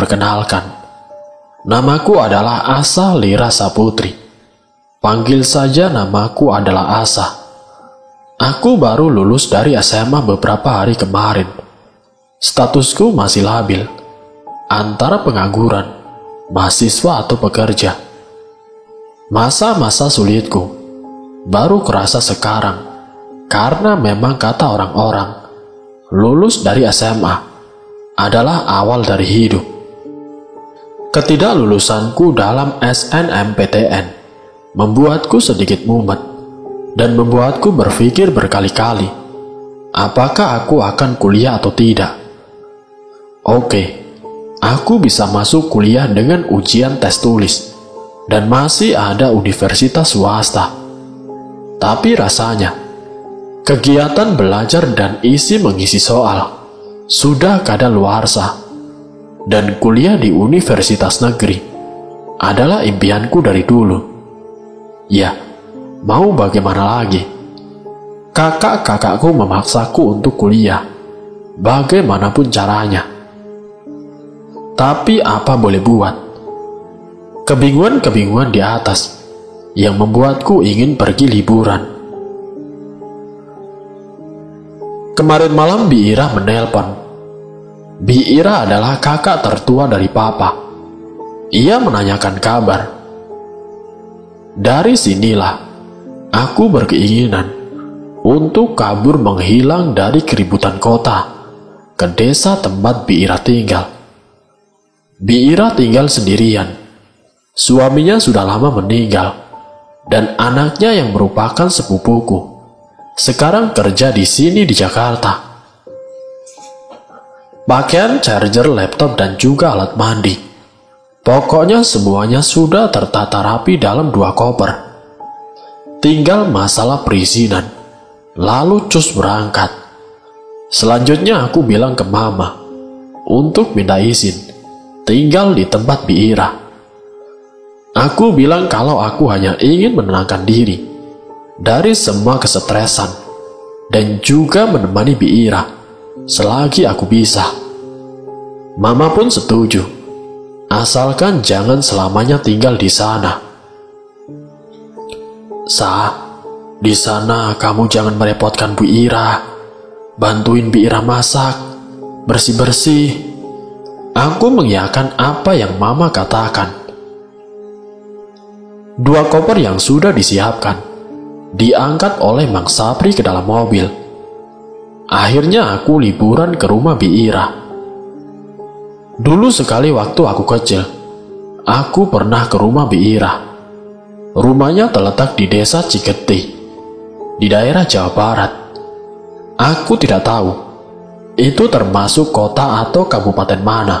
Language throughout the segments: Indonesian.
perkenalkan. Namaku adalah Asa Lira Saputri. Panggil saja namaku adalah Asa. Aku baru lulus dari SMA beberapa hari kemarin. Statusku masih labil, antara pengangguran, mahasiswa atau pekerja. Masa-masa sulitku baru kerasa sekarang, karena memang kata orang-orang, lulus dari SMA adalah awal dari hidup. Ketidaklulusanku dalam SNMPTN membuatku sedikit mumet dan membuatku berpikir berkali-kali, apakah aku akan kuliah atau tidak. Oke, aku bisa masuk kuliah dengan ujian tes tulis dan masih ada universitas swasta. Tapi rasanya, kegiatan belajar dan isi mengisi soal sudah kadaluarsa, dan kuliah di universitas negeri adalah impianku dari dulu. Ya, mau bagaimana lagi? Kakak-kakakku memaksaku untuk kuliah, bagaimanapun caranya. Tapi apa boleh buat? Kebingungan-kebingungan di atas yang membuatku ingin pergi liburan. Kemarin malam Bi Ira menelpon. Bi Ira adalah kakak tertua dari Papa. Ia menanyakan kabar. Dari sinilah aku berkeinginan untuk kabur menghilang dari keributan kota ke desa tempat Bi Ira tinggal. Bi Ira tinggal sendirian. Suaminya sudah lama meninggal, dan anaknya yang merupakan sepupuku sekarang kerja di sini di Jakarta. Pakaian, charger, laptop, dan juga alat mandi. Pokoknya semuanya sudah tertata rapi dalam 2 koper. Tinggal masalah perizinan, lalu cus berangkat. Selanjutnya aku bilang ke mama untuk minta izin tinggal di tempat Bi Ira. Aku bilang kalau aku hanya ingin menenangkan diri dari semua kesetresan dan juga menemani Bi Ira selagi aku bisa. Mama pun setuju, asalkan jangan selamanya tinggal di sana. Di sana kamu jangan merepotkan Bu Ira. Bantuin Bi Ira masak, bersih-bersih. Aku mengiyakan apa yang mama katakan. 2 koper yang sudah disiapkan diangkat oleh Mang Sapri ke dalam mobil. Akhirnya aku liburan ke rumah Bi Ira. Dulu sekali waktu aku kecil, aku pernah ke rumah Bi Ira. Rumahnya terletak di desa Cigeti, di daerah Jawa Barat. Aku tidak tahu itu termasuk kota atau kabupaten mana.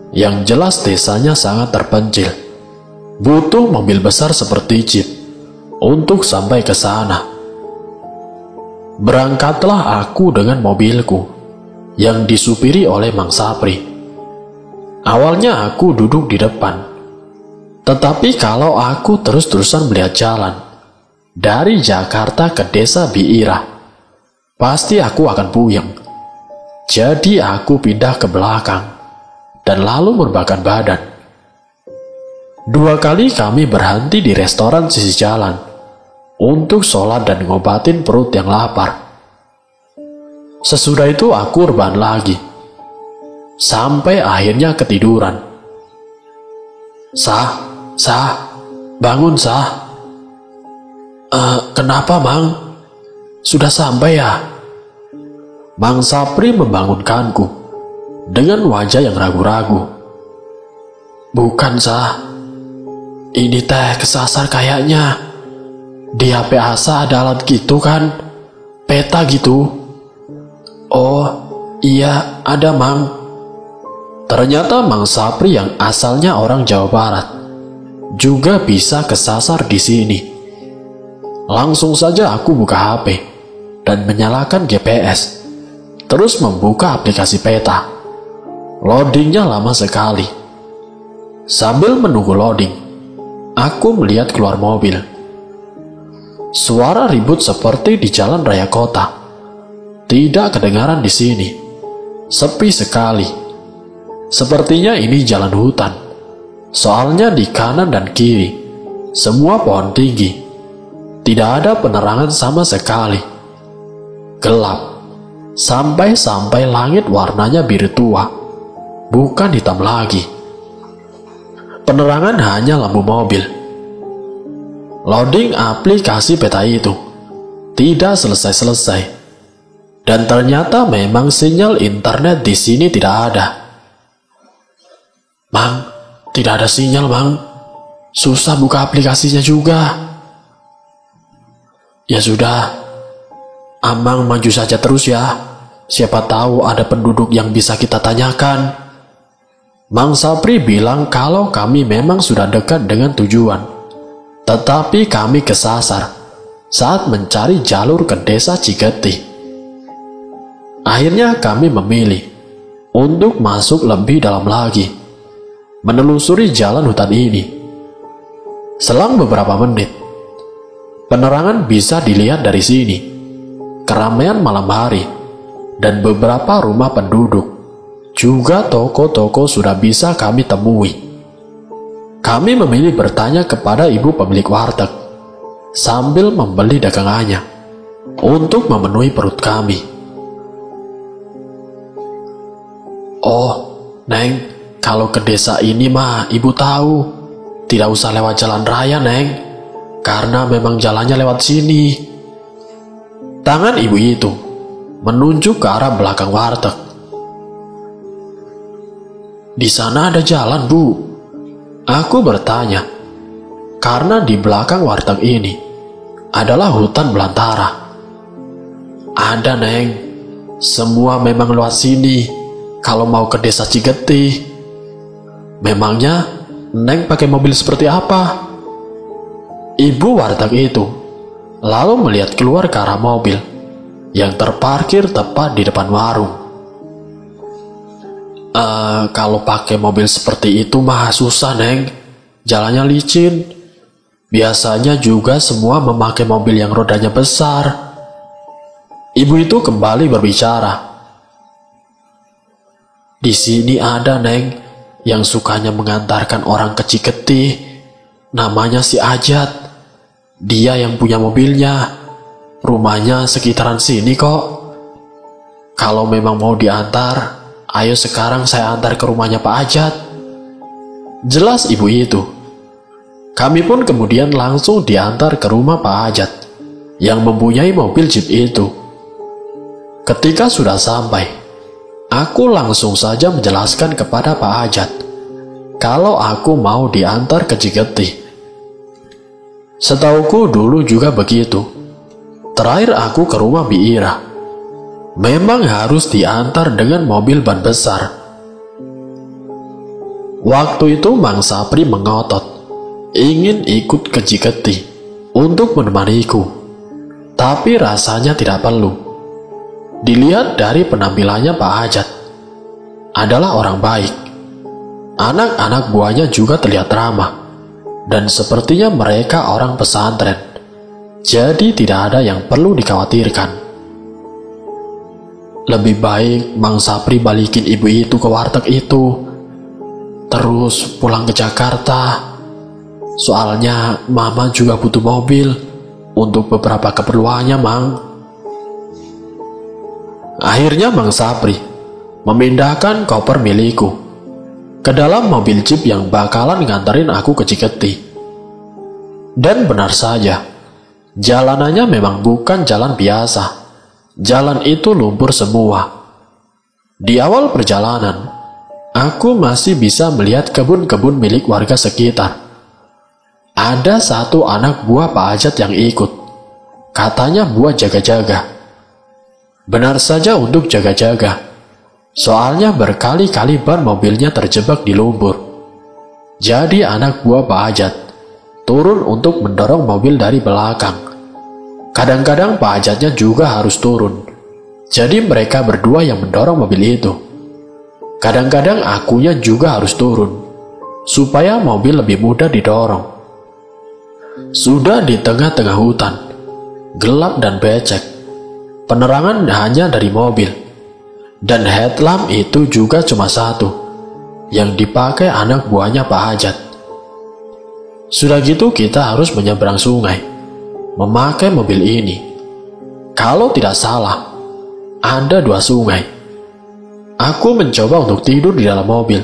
Yang jelas desanya sangat terpencil. Butuh mobil besar seperti jeep untuk sampai ke sana. Berangkatlah aku dengan mobilku yang disupiri oleh Mang Sapri. Awalnya aku duduk di depan, tetapi kalau aku terus-terusan melihat jalan dari Jakarta ke desa Bi Ira, pasti aku akan puyeng. Jadi aku pindah ke belakang dan lalu merebahkan badan. 2 kali kami berhenti di restoran sisi jalan untuk sholat dan ngobatin perut yang lapar. Sesudah itu aku rebahan lagi, sampai akhirnya ketiduran. Bangun Sah. Kenapa Mang? Sudah sampai ya? Mang Sapri membangunkanku dengan wajah yang ragu-ragu. Bukan Sah, ini teh kesasar kayaknya. Di HP Asa ada alat gitu kan, peta gitu. Oh iya ada Mang. Ternyata Mang Sapri yang asalnya orang Jawa Barat juga bisa kesasar di sini. Langsung saja aku buka HP dan menyalakan GPS, terus membuka aplikasi peta. Loadingnya lama sekali. Sambil menunggu loading, aku melihat keluar mobil. Suara ribut seperti di jalan raya kota tidak kedengaran di sini. Sepi sekali. Sepertinya ini jalan hutan. Soalnya di kanan dan kiri, semua pohon tinggi. Tidak ada penerangan sama sekali. Gelap. Sampai langit warnanya biru tua. Bukan hitam lagi. Penerangan hanya lampu mobil. Loading aplikasi peta itu tidak selesai-selesai. Dan ternyata memang sinyal internet di sini tidak ada. Mang, tidak ada sinyal, Mang. Susah buka aplikasinya juga. Ya sudah, Amang maju saja terus ya. Siapa tahu ada penduduk yang bisa kita tanyakan. Mang Sapri bilang kalau kami memang sudah dekat dengan tujuan. Tetapi kami kesasar saat mencari jalur ke desa Cigeti. Akhirnya kami memilih untuk masuk lebih dalam lagi, menelusuri jalan hutan ini. Selang beberapa menit, penerangan bisa dilihat dari sini. Keramaian malam hari dan beberapa rumah penduduk, juga toko-toko sudah bisa kami temui. Kami memilih bertanya kepada ibu pemilik warteg sambil membeli dagangannya untuk memenuhi perut kami. Oh, Neng, kalau ke desa ini mah ibu tahu, tidak usah lewat jalan raya, Neng, karena memang jalannya lewat sini. Tangan ibu itu menunjuk ke arah belakang warteg. Di sana ada jalan, Bu. Aku bertanya, karena di belakang warteg ini adalah hutan belantara. Ada, Neng. Semua memang lewat sini kalau mau ke desa Cigeti. Memangnya Neng pakai mobil seperti apa? Ibu warteg itu lalu melihat keluar ke arah mobil yang terparkir tepat di depan warung. Kalau pakai mobil seperti itu mah susah, Neng. Jalannya licin. Biasanya juga semua memakai mobil yang rodanya besar. Ibu itu kembali berbicara. Di sini ada, Neng, yang sukanya mengantarkan orang ke Cigeti. Namanya si Ajat. Dia yang punya mobilnya. Rumahnya sekitaran sini kok. Kalau memang mau diantar, ayo sekarang saya antar ke rumahnya Pak Ajat. Jelas ibu itu. Kami pun kemudian langsung diantar ke rumah Pak Ajat yang mempunyai mobil jeep itu. Ketika sudah sampai, aku langsung saja menjelaskan kepada Pak Ajat kalau aku mau diantar ke Cigeti. Setauku dulu juga begitu. Terakhir aku ke rumah Bi Ira, memang harus diantar dengan mobil ban besar. Waktu itu Mang Sapri mengotot ingin ikut ke Cigeti untuk menemaniku, tapi rasanya tidak perlu. Dilihat dari penampilannya Pak Ajat adalah orang baik. Anak-anak buahnya juga terlihat ramah, dan sepertinya mereka orang pesantren, jadi tidak ada yang perlu dikhawatirkan. Lebih baik Mang Sapri balikin ibu itu ke warteg itu, terus pulang ke Jakarta. Soalnya Mama juga butuh mobil untuk beberapa keperluannya, Mang. Akhirnya Mang Sapri memindahkan koper milikku ke dalam mobil jeep yang bakalan nganterin aku ke Cigeti. Dan benar saja, jalanannya memang bukan jalan biasa. Jalan itu lumpur semua. Di awal perjalanan, aku masih bisa melihat kebun-kebun milik warga sekitar. Ada satu anak buah Pak Ajat yang ikut. Katanya buat jaga-jaga. Benar saja untuk jaga-jaga. Soalnya berkali-kali ban mobilnya terjebak di lumpur. Jadi anak buah Pak Ajat turun untuk mendorong mobil dari belakang. Kadang-kadang Pak Ajatnya juga harus turun. Jadi mereka berdua yang mendorong mobil itu. Kadang-kadang akunya juga harus turun, supaya mobil lebih mudah didorong. Sudah di tengah-tengah hutan, gelap dan becek. Penerangan hanya dari mobil. Dan headlamp itu juga cuma satu, yang dipakai anak buahnya Pak Hajat. Sudah gitu kita harus menyeberang sungai, memakai mobil ini. Kalau tidak salah, ada 2 sungai. Aku mencoba untuk tidur di dalam mobil,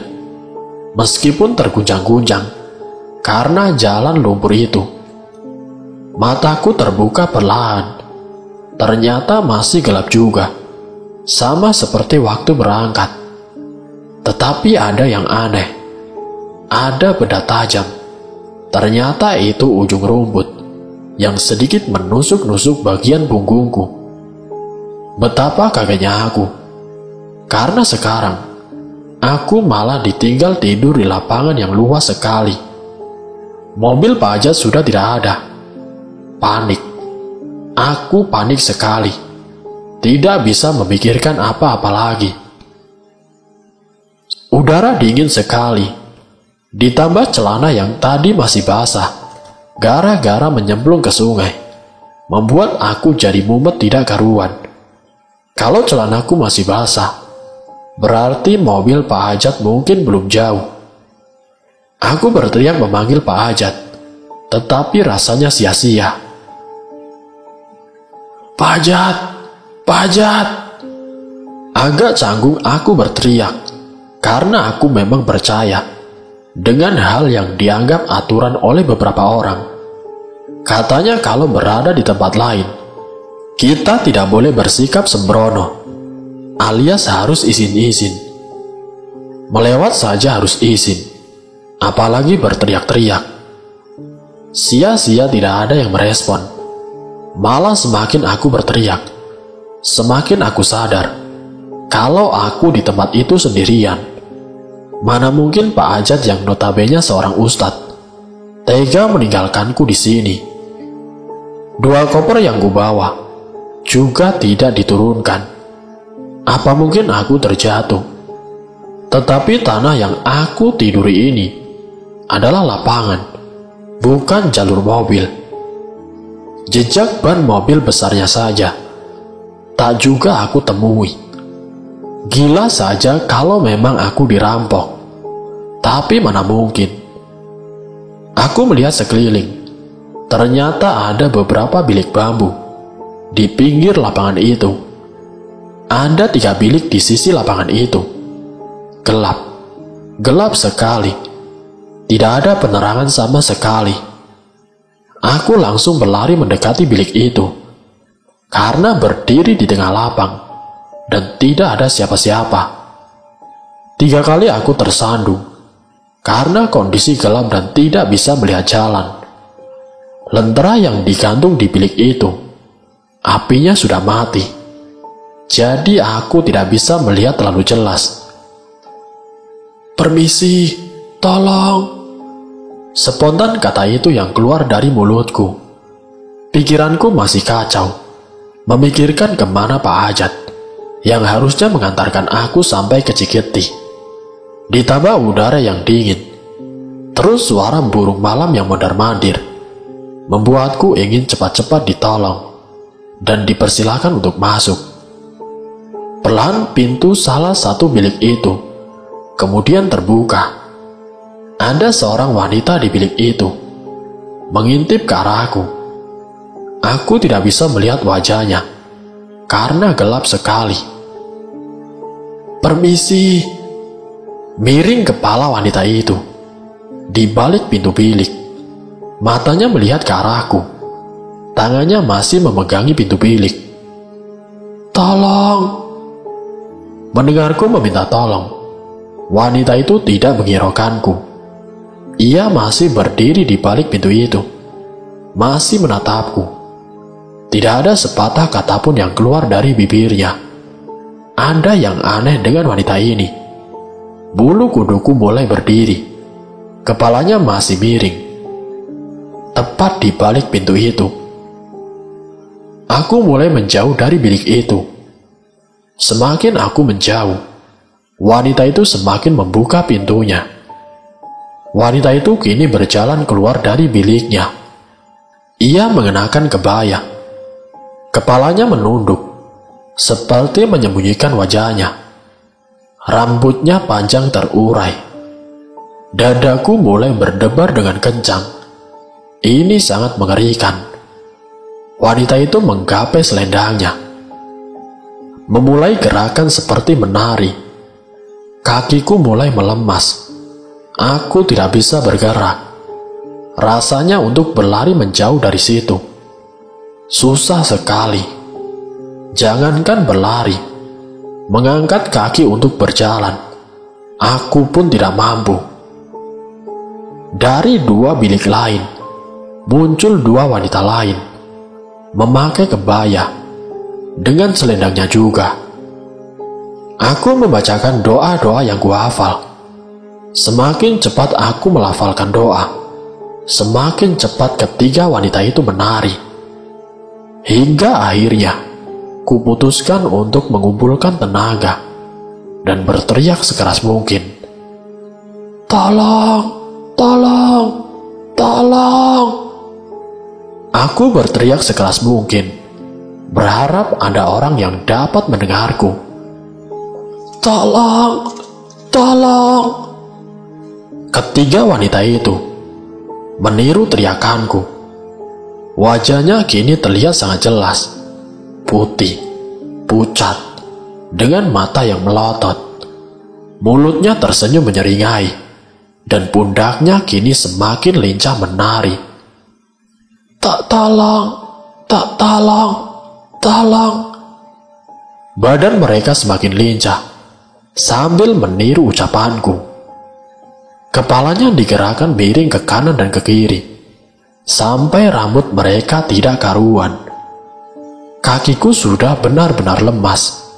meskipun terguncang-guncang karena jalan lumpur itu. Mataku terbuka perlahan. Ternyata masih gelap juga, sama seperti waktu berangkat. Tetapi ada yang aneh. Ada benda tajam. Ternyata itu ujung rumput yang sedikit menusuk-nusuk bagian punggungku. Betapa kagetnya aku, karena sekarang aku malah ditinggal tidur di lapangan yang luas sekali. Mobil Pak Hajat sudah tidak ada. Panik. Aku panik sekali. Tidak bisa memikirkan apa-apa lagi. Udara dingin sekali. Ditambah celana yang tadi masih basah gara-gara menyemplung ke sungai, membuat aku jadi mumet tidak karuan. Kalau celanaku masih basah, berarti mobil Pak Hajat mungkin belum jauh. Aku berteriak memanggil Pak Hajat, tetapi rasanya sia-sia. Pak Hajat, Pak Hajat. Agak canggung aku berteriak, karena aku memang percaya dengan hal yang dianggap aturan oleh beberapa orang. Katanya kalau berada di tempat lain, kita tidak boleh bersikap sembrono, alias harus izin-izin. Melewat saja harus izin, apalagi berteriak-teriak. Sia-sia tidak ada yang merespon. Malah semakin aku berteriak, semakin aku sadar kalau aku di tempat itu sendirian. Mana mungkin Pak Hajat yang notabene seorang ustadz tega meninggalkanku di sini. 2 koper yang kubawa juga tidak diturunkan. Apa mungkin aku terjatuh? Tetapi tanah yang aku tiduri ini adalah lapangan, bukan jalur mobil. Jejak ban mobil besarnya saja tak juga aku temui. Gila saja kalau memang aku dirampok. Tapi mana mungkin. Aku melihat sekeliling. Ternyata ada beberapa bilik bambu di pinggir lapangan itu. Ada 3 bilik di sisi lapangan itu. Gelap. Gelap sekali. Tidak ada penerangan sama sekali. Aku langsung berlari mendekati bilik itu, karena berdiri di tengah lapang dan tidak ada siapa-siapa. 3 kali aku tersandung karena kondisi gelap dan tidak bisa melihat jalan. Lentera yang digantung di bilik itu, apinya sudah mati, jadi aku tidak bisa melihat terlalu jelas. Permisi, tolong. Spontan kata itu yang keluar dari mulutku. Pikiranku masih kacau, memikirkan kemana Pak Hajat yang harusnya mengantarkan aku sampai ke Ciketi. Ditambah udara yang dingin, terus suara burung malam yang mondar-mandir, membuatku ingin cepat-cepat ditolong dan dipersilakan untuk masuk. Perlahan pintu salah satu bilik itu kemudian terbuka. Ada seorang wanita di bilik itu, mengintip ke arahku. Aku tidak bisa melihat wajahnya, karena gelap sekali. Permisi. Miring kepala wanita itu, di balik pintu bilik. Matanya melihat ke arahku. Tangannya masih memegangi pintu bilik. Tolong. Mendengarku meminta tolong, wanita itu tidak menghiraukanku. Ia masih berdiri di balik pintu itu, masih menatapku. Tidak ada sepatah kata pun yang keluar dari bibirnya. Ada yang aneh dengan wanita ini. Bulu kuduku mulai berdiri. Kepalanya masih miring. Tepat di balik pintu itu. Aku mulai menjauh dari bilik itu. Semakin aku menjauh, wanita itu semakin membuka pintunya. Wanita itu kini berjalan keluar dari biliknya. Ia mengenakan kebaya. Kepalanya menunduk, seperti menyembunyikan wajahnya. Rambutnya panjang terurai, Dadaku mulai berdebar dengan kencang. Ini sangat mengerikan. Wanita itu menggapai selendangnya, memulai gerakan seperti menari. Kakiku mulai melemas. Aku tidak bisa bergerak. Rasanya untuk berlari menjauh dari situ susah sekali. Jangankan berlari, mengangkat kaki untuk berjalan, aku pun tidak mampu. Dari dua bilik lain, muncul dua wanita lain, memakai kebaya, dengan selendangnya juga. Aku membacakan doa-doa yang kuhafal. Semakin cepat aku melafalkan doa, semakin cepat ketiga wanita itu menari. Hingga akhirnya, kuputuskan untuk mengumpulkan tenaga dan berteriak sekeras mungkin. Tolong! Tolong! Tolong! Aku berteriak sekeras mungkin, berharap ada orang yang dapat mendengarku. Tolong! Tolong! Ketiga wanita itu meniru teriakanku. Wajahnya kini terlihat sangat jelas, putih, pucat, dengan mata yang melotot. Mulutnya tersenyum menyeringai, dan pundaknya kini semakin lincah menari. Tak tolong, tak tolong, tolong. Badan mereka semakin lincah, sambil meniru ucapanku. Kepalanya digerakkan miring ke kanan dan ke kiri, sampai rambut mereka tidak karuan. Kakiku sudah benar-benar lemas,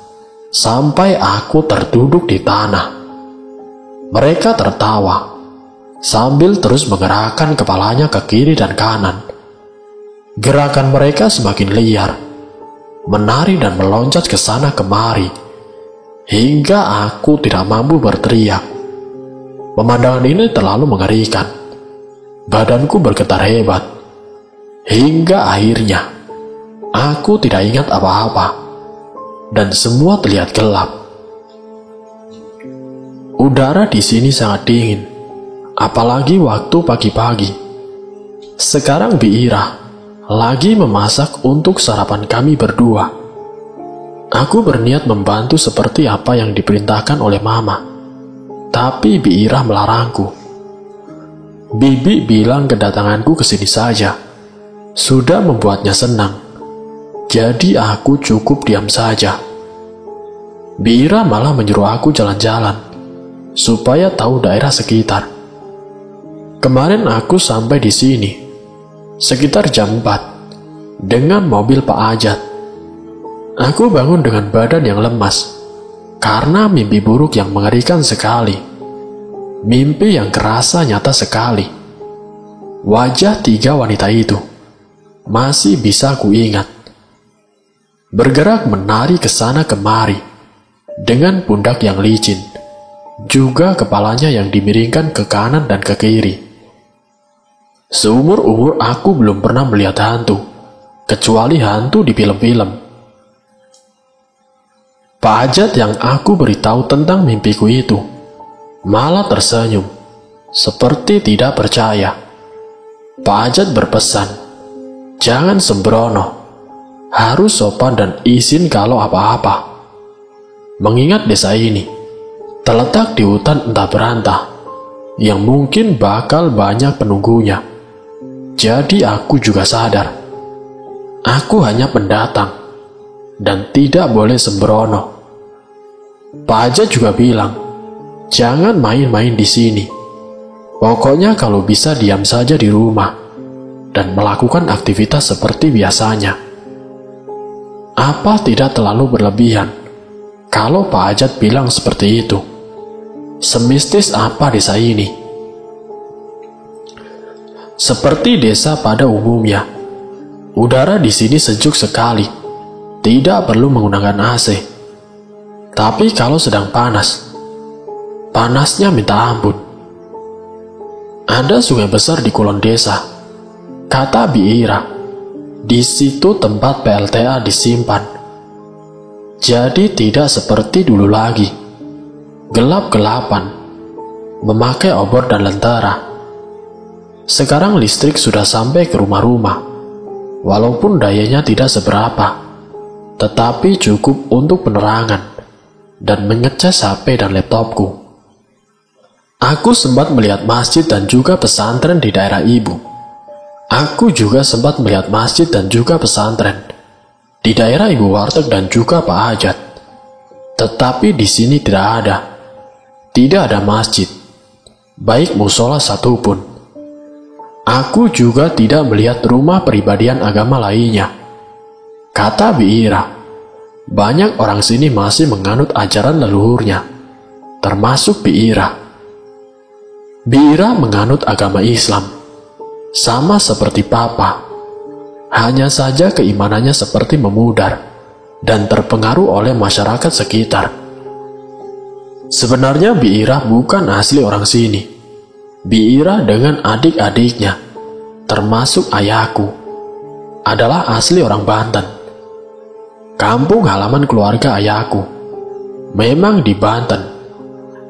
sampai aku terduduk di tanah. Mereka tertawa, sambil terus menggerakkan kepalanya ke kiri dan kanan. Gerakan mereka semakin liar, menari dan meloncat ke sana kemari, hingga aku tidak mampu berteriak. Pemandangan ini terlalu mengerikan. Badanku bergetar hebat. Hingga akhirnya, aku tidak ingat apa-apa, dan semua terlihat gelap. Udara di sini sangat dingin, apalagi waktu pagi-pagi. Sekarang Bi Ira lagi memasak untuk sarapan kami berdua. Aku berniat membantu seperti apa yang diperintahkan oleh Mama, tapi Bi Ira melarangku. Bibi bilang kedatanganku ke sini saja sudah membuatnya senang, jadi aku cukup diam saja. Bi Ira malah menyuruh aku jalan-jalan supaya tahu daerah sekitar. Kemarin aku sampai di sini sekitar jam 4 dengan mobil Pak Ajat. Aku bangun dengan badan yang lemas karena mimpi buruk yang mengerikan sekali. Mimpi yang kerasa nyata sekali. Wajah tiga wanita itu masih bisa kuingat. Bergerak menari ke sana kemari dengan pundak yang licin, juga kepalanya yang dimiringkan ke kanan dan ke kiri. Seumur-umur aku belum pernah melihat hantu, kecuali hantu di film-film. Pak Ajat yang aku beritahu tentang mimpiku itu malah tersenyum, seperti tidak percaya. Pak Ajat berpesan, jangan sembrono, harus sopan dan izin kalau apa-apa. Mengingat desa ini terletak di hutan entah berantah, yang mungkin bakal banyak penunggunya. Jadi aku juga sadar, aku hanya pendatang, dan tidak boleh sembrono. Pak Ajat juga bilang, jangan main-main di sini. Pokoknya kalau bisa diam saja di rumah dan melakukan aktivitas seperti biasanya. Apa tidak terlalu berlebihan kalau Pak Ajat bilang seperti itu? Semistis apa desa ini? Seperti desa pada umumnya, udara di sini sejuk sekali, tidak perlu menggunakan AC. Tapi kalau sedang panas, panasnya minta ampun. Ada sungai besar di kulon desa, kata Bi Ira. Di situ tempat PLTA disimpan. Jadi tidak seperti dulu lagi, gelap-gelapan. memakai obor dan lentera. Sekarang listrik sudah sampai ke rumah-rumah, walaupun dayanya tidak seberapa, tetapi cukup untuk penerangan dan mengecas HP dan laptopku. Aku sempat melihat masjid dan juga pesantren di daerah ibu. Aku juga sempat melihat masjid dan juga pesantren di daerah ibu warteg dan juga Pak Hajat. Tetapi di sini tidak ada. Tidak ada masjid, baik musola satupun. Aku juga tidak melihat rumah peribadian agama lainnya. Kata Bi Ira, banyak orang sini masih menganut ajaran leluhurnya, termasuk Bi Ira. Bi Ira menganut agama Islam, sama seperti Papa. Hanya saja keimanannya seperti memudar dan terpengaruh oleh masyarakat sekitar. Sebenarnya Bi Ira bukan asli orang sini. Bi Ira dengan adik-adiknya, termasuk ayahku, adalah asli orang Banten. Kampung halaman keluarga ayahku memang di Banten.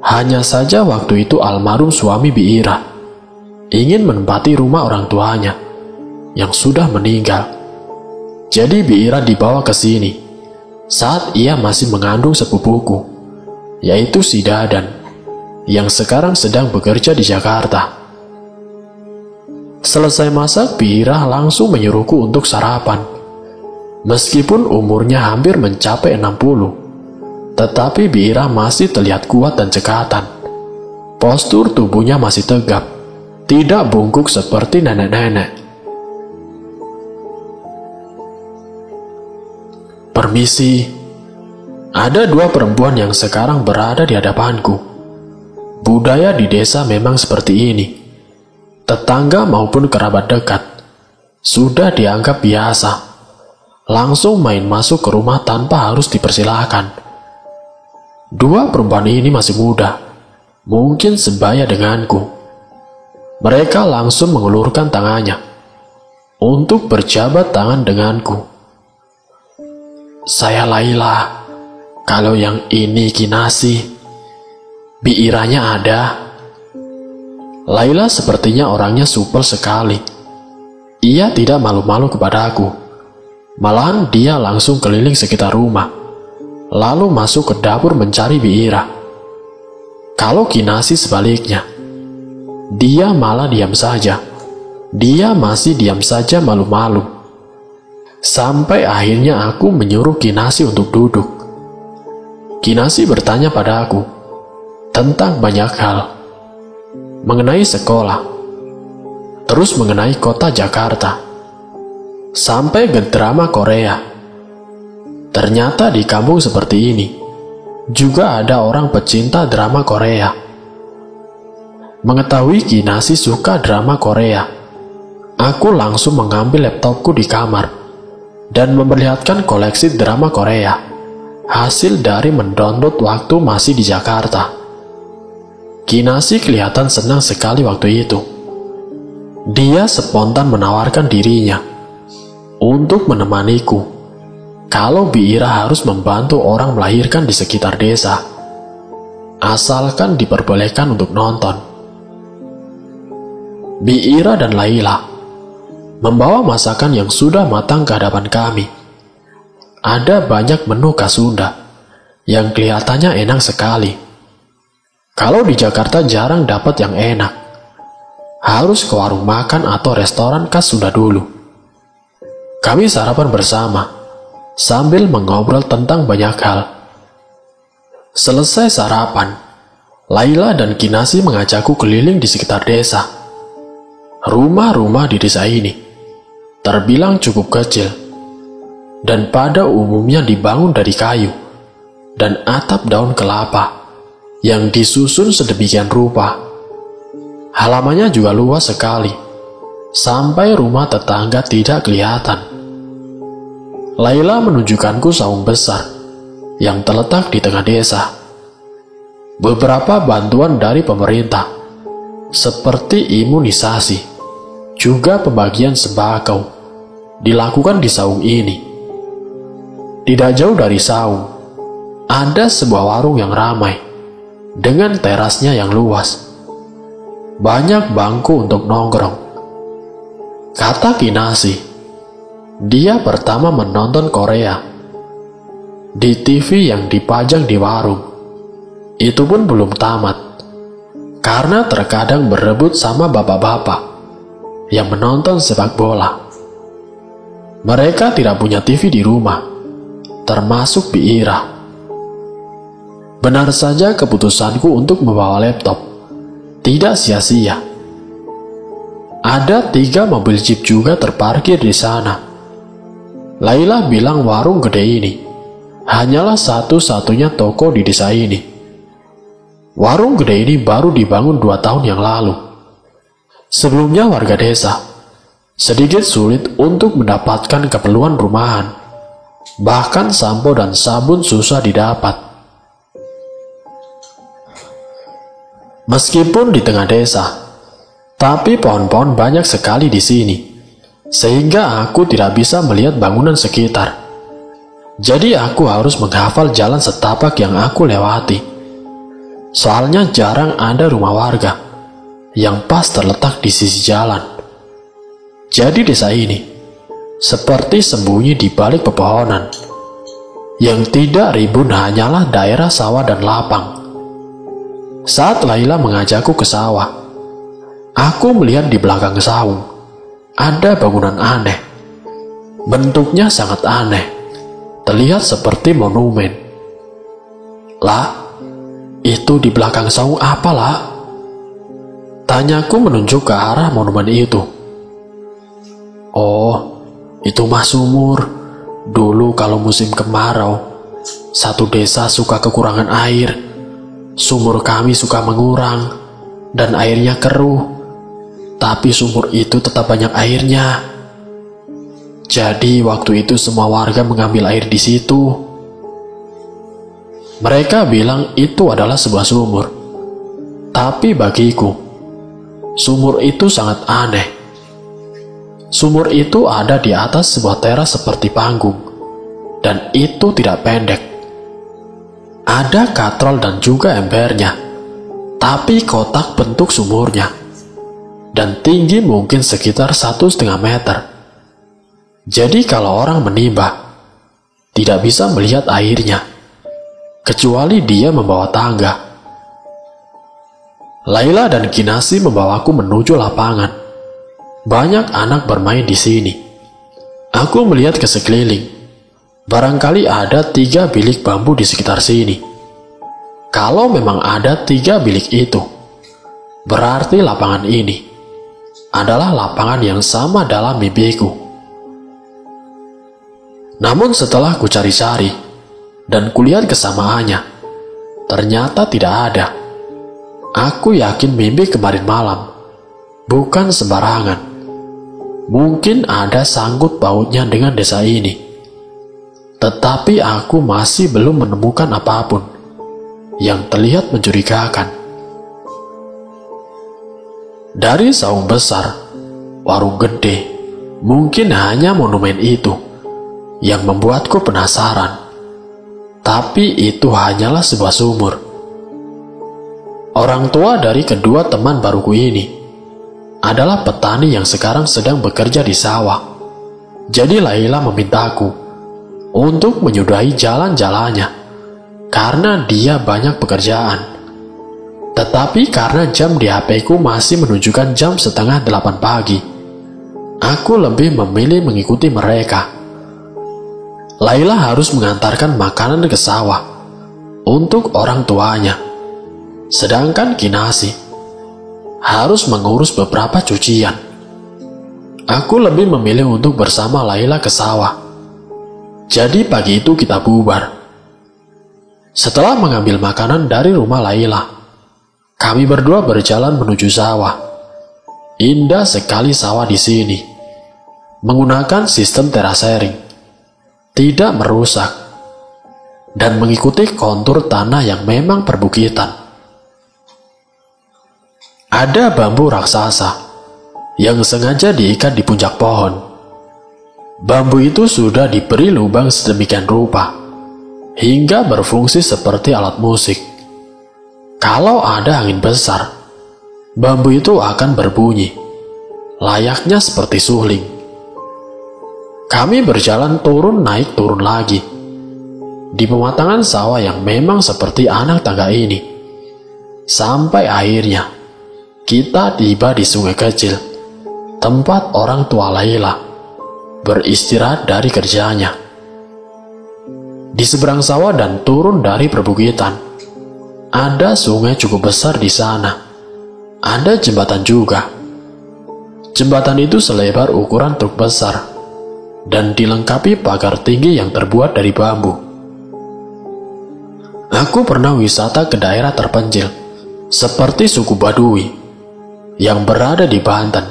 Hanya saja waktu itu almarhum suami Bi Ira ingin menempati rumah orang tuanya yang sudah meninggal. Jadi Bi Ira dibawa ke sini saat ia masih mengandung sepupuku, yaitu si Dadan, yang sekarang sedang bekerja di Jakarta. Selesai masak, Bi Ira langsung menyuruhku untuk sarapan. Meskipun umurnya hampir mencapai 60, tetapi Bi Ira masih terlihat kuat dan cekatan. Postur tubuhnya masih tegap, tidak bungkuk seperti nenek-nenek. Permisi, ada dua perempuan yang sekarang berada di hadapanku. Budaya di desa memang seperti ini. Tetangga maupun kerabat dekat sudah dianggap biasa. Langsung main masuk ke rumah tanpa harus dipersilahkan. Dua perempuan ini masih muda, mungkin sebaya denganku. Mereka langsung mengulurkan tangannya untuk berjabat tangan denganku. Saya Laila, kalau yang ini Kinasi. Bi Iranya ada. Laila sepertinya orangnya supel sekali. Ia tidak malu-malu kepadaku. Malahan dia langsung keliling sekitar rumah, lalu masuk ke dapur mencari Bi Ira. Kalau Kinasi sebaliknya, dia malah diam saja. Dia masih diam saja malu-malu. Sampai akhirnya aku menyuruh Kinasi untuk duduk. Kinasi bertanya pada aku tentang banyak hal, mengenai sekolah, terus mengenai kota Jakarta, sampai ke drama Korea. Ternyata di kampung seperti ini juga ada orang pecinta drama Korea. Mengetahui Kinasi suka drama Korea, aku langsung mengambil laptopku di kamar dan memperlihatkan koleksi drama Korea, hasil dari mendownload waktu masih di Jakarta. Kinasi kelihatan senang sekali waktu itu. Dia spontan menawarkan dirinya untuk menemaniku kalau Bi Ira harus membantu orang melahirkan di sekitar desa, asalkan diperbolehkan untuk nonton. Bi Ira dan Laila membawa masakan yang sudah matang ke hadapan kami. Ada banyak menu khas Sunda yang kelihatannya enak sekali. Kalau di Jakarta jarang dapat yang enak. Harus ke warung makan atau restoran khas Sunda dulu. Kami sarapan bersama, sambil mengobrol tentang banyak hal. Selesai sarapan, Laila dan Kinasi mengajakku keliling di sekitar desa. Rumah-rumah di desa ini terbilang cukup kecil, dan pada umumnya dibangun dari kayu dan atap daun kelapa yang disusun sedemikian rupa. Halamannya juga luas sekali, sampai rumah tetangga tidak kelihatan. Laila menunjukkanku saung besar yang terletak di tengah desa. Beberapa bantuan dari pemerintah, seperti imunisasi, juga pembagian sembako, dilakukan di saung ini. Tidak jauh dari saung, ada sebuah warung yang ramai, dengan terasnya yang luas. banyak bangku untuk nongkrong. Kata Kinasi, dia pertama menonton Korea di TV yang dipajang di warung. Itu pun belum tamat, karena terkadang berebut sama bapak-bapak yang menonton sepak bola. Mereka tidak punya TV di rumah, termasuk Biira. Benar saja keputusanku untuk membawa laptop tidak sia-sia. Ada 3 mobil jeep juga terparkir di sana. Laila bilang warung gede ini hanyalah satu-satunya toko di desa ini. Warung gede ini baru dibangun 2 tahun yang lalu. Sebelumnya warga desa sedikit sulit untuk mendapatkan keperluan rumahan. Bahkan sampo dan sabun susah didapat. Meskipun di tengah desa, tapi pohon-pohon banyak sekali di sini, sehingga aku tidak bisa melihat bangunan sekitar. Jadi aku harus menghafal jalan setapak yang aku lewati. Soalnya jarang ada rumah warga yang pas terletak di sisi jalan. Jadi desa ini seperti sembunyi di balik pepohonan. Yang tidak ribut hanyalah daerah sawah dan lapang. Saat Laila mengajakku ke sawah, aku melihat di belakang saung ada bangunan aneh. Bentuknya sangat aneh, terlihat seperti monumen. Lah, itu di belakang saung apa lah? Tanyaku menunjuk ke arah monumen itu. Oh, itu mah sumur. Dulu kalau musim kemarau, satu desa suka kekurangan air. Sumur kami suka mengurang dan airnya keruh. Tapi sumur itu tetap banyak airnya. Jadi waktu itu semua warga mengambil air di situ. Mereka bilang itu adalah sebuah sumur. Tapi bagiku, sumur itu sangat aneh. Sumur itu ada di atas sebuah teras seperti panggung, dan itu tidak pendek. Ada katrol dan juga embernya, tapi kotak bentuk sumurnya, dan tinggi mungkin sekitar 1,5 meter. Jadi kalau orang menimba, tidak bisa melihat airnya, kecuali dia membawa tangga. Laila dan Kinasi membawaku menuju lapangan. Banyak anak bermain di sini. Aku melihat ke sekeliling. Barangkali ada 3 bilik bambu di sekitar sini. Kalau memang ada 3 bilik itu, berarti lapangan ini adalah lapangan yang sama dalam mimpiku. Namun setelah ku cari-cari dan kulihat kesamaannya, ternyata tidak ada. Aku yakin mimpi kemarin malam bukan sembarangan. Mungkin ada sangkut pautnya dengan desa ini. Tetapi aku masih belum menemukan apapun yang terlihat mencurigakan. Dari saung besar, warung gede, mungkin hanya monumen itu yang membuatku penasaran. Tapi itu hanyalah sebuah sumur. Orang tua dari kedua teman baruku ini adalah petani yang sekarang sedang bekerja di sawah. Jadi Laila memintaku untuk menyudahi jalan-jalannya karena dia banyak pekerjaan. Tetapi karena jam di HP-ku masih menunjukkan jam 7:30 pagi, aku lebih memilih mengikuti mereka. Laila harus mengantarkan makanan ke sawah untuk orang tuanya, sedangkan Kinasi harus mengurus beberapa cucian. Aku lebih memilih untuk bersama Laila ke sawah. Jadi pagi itu kita bubar. Setelah mengambil makanan dari rumah Laila, kami berdua berjalan menuju sawah. Indah sekali sawah di sini. Menggunakan sistem terasering, tidak merusak, dan mengikuti kontur tanah yang memang perbukitan. Ada bambu raksasa yang sengaja diikat di puncak pohon. Bambu itu sudah diberi lubang sedemikian rupa hingga berfungsi seperti alat musik. Kalau ada angin besar, bambu itu akan berbunyi, layaknya seperti suling. Kami berjalan turun naik turun lagi, di pematangan sawah yang memang seperti anak tangga ini. Sampai akhirnya, kita tiba di sungai kecil, tempat orang tua Laila beristirahat dari kerjanya. Di seberang sawah dan turun dari perbukitan, ada sungai cukup besar di sana. Ada jembatan juga. Jembatan itu selebar ukuran truk besar dan dilengkapi pagar tinggi yang terbuat dari bambu. Aku pernah wisata ke daerah terpencil, seperti suku Baduy, yang berada di Banten.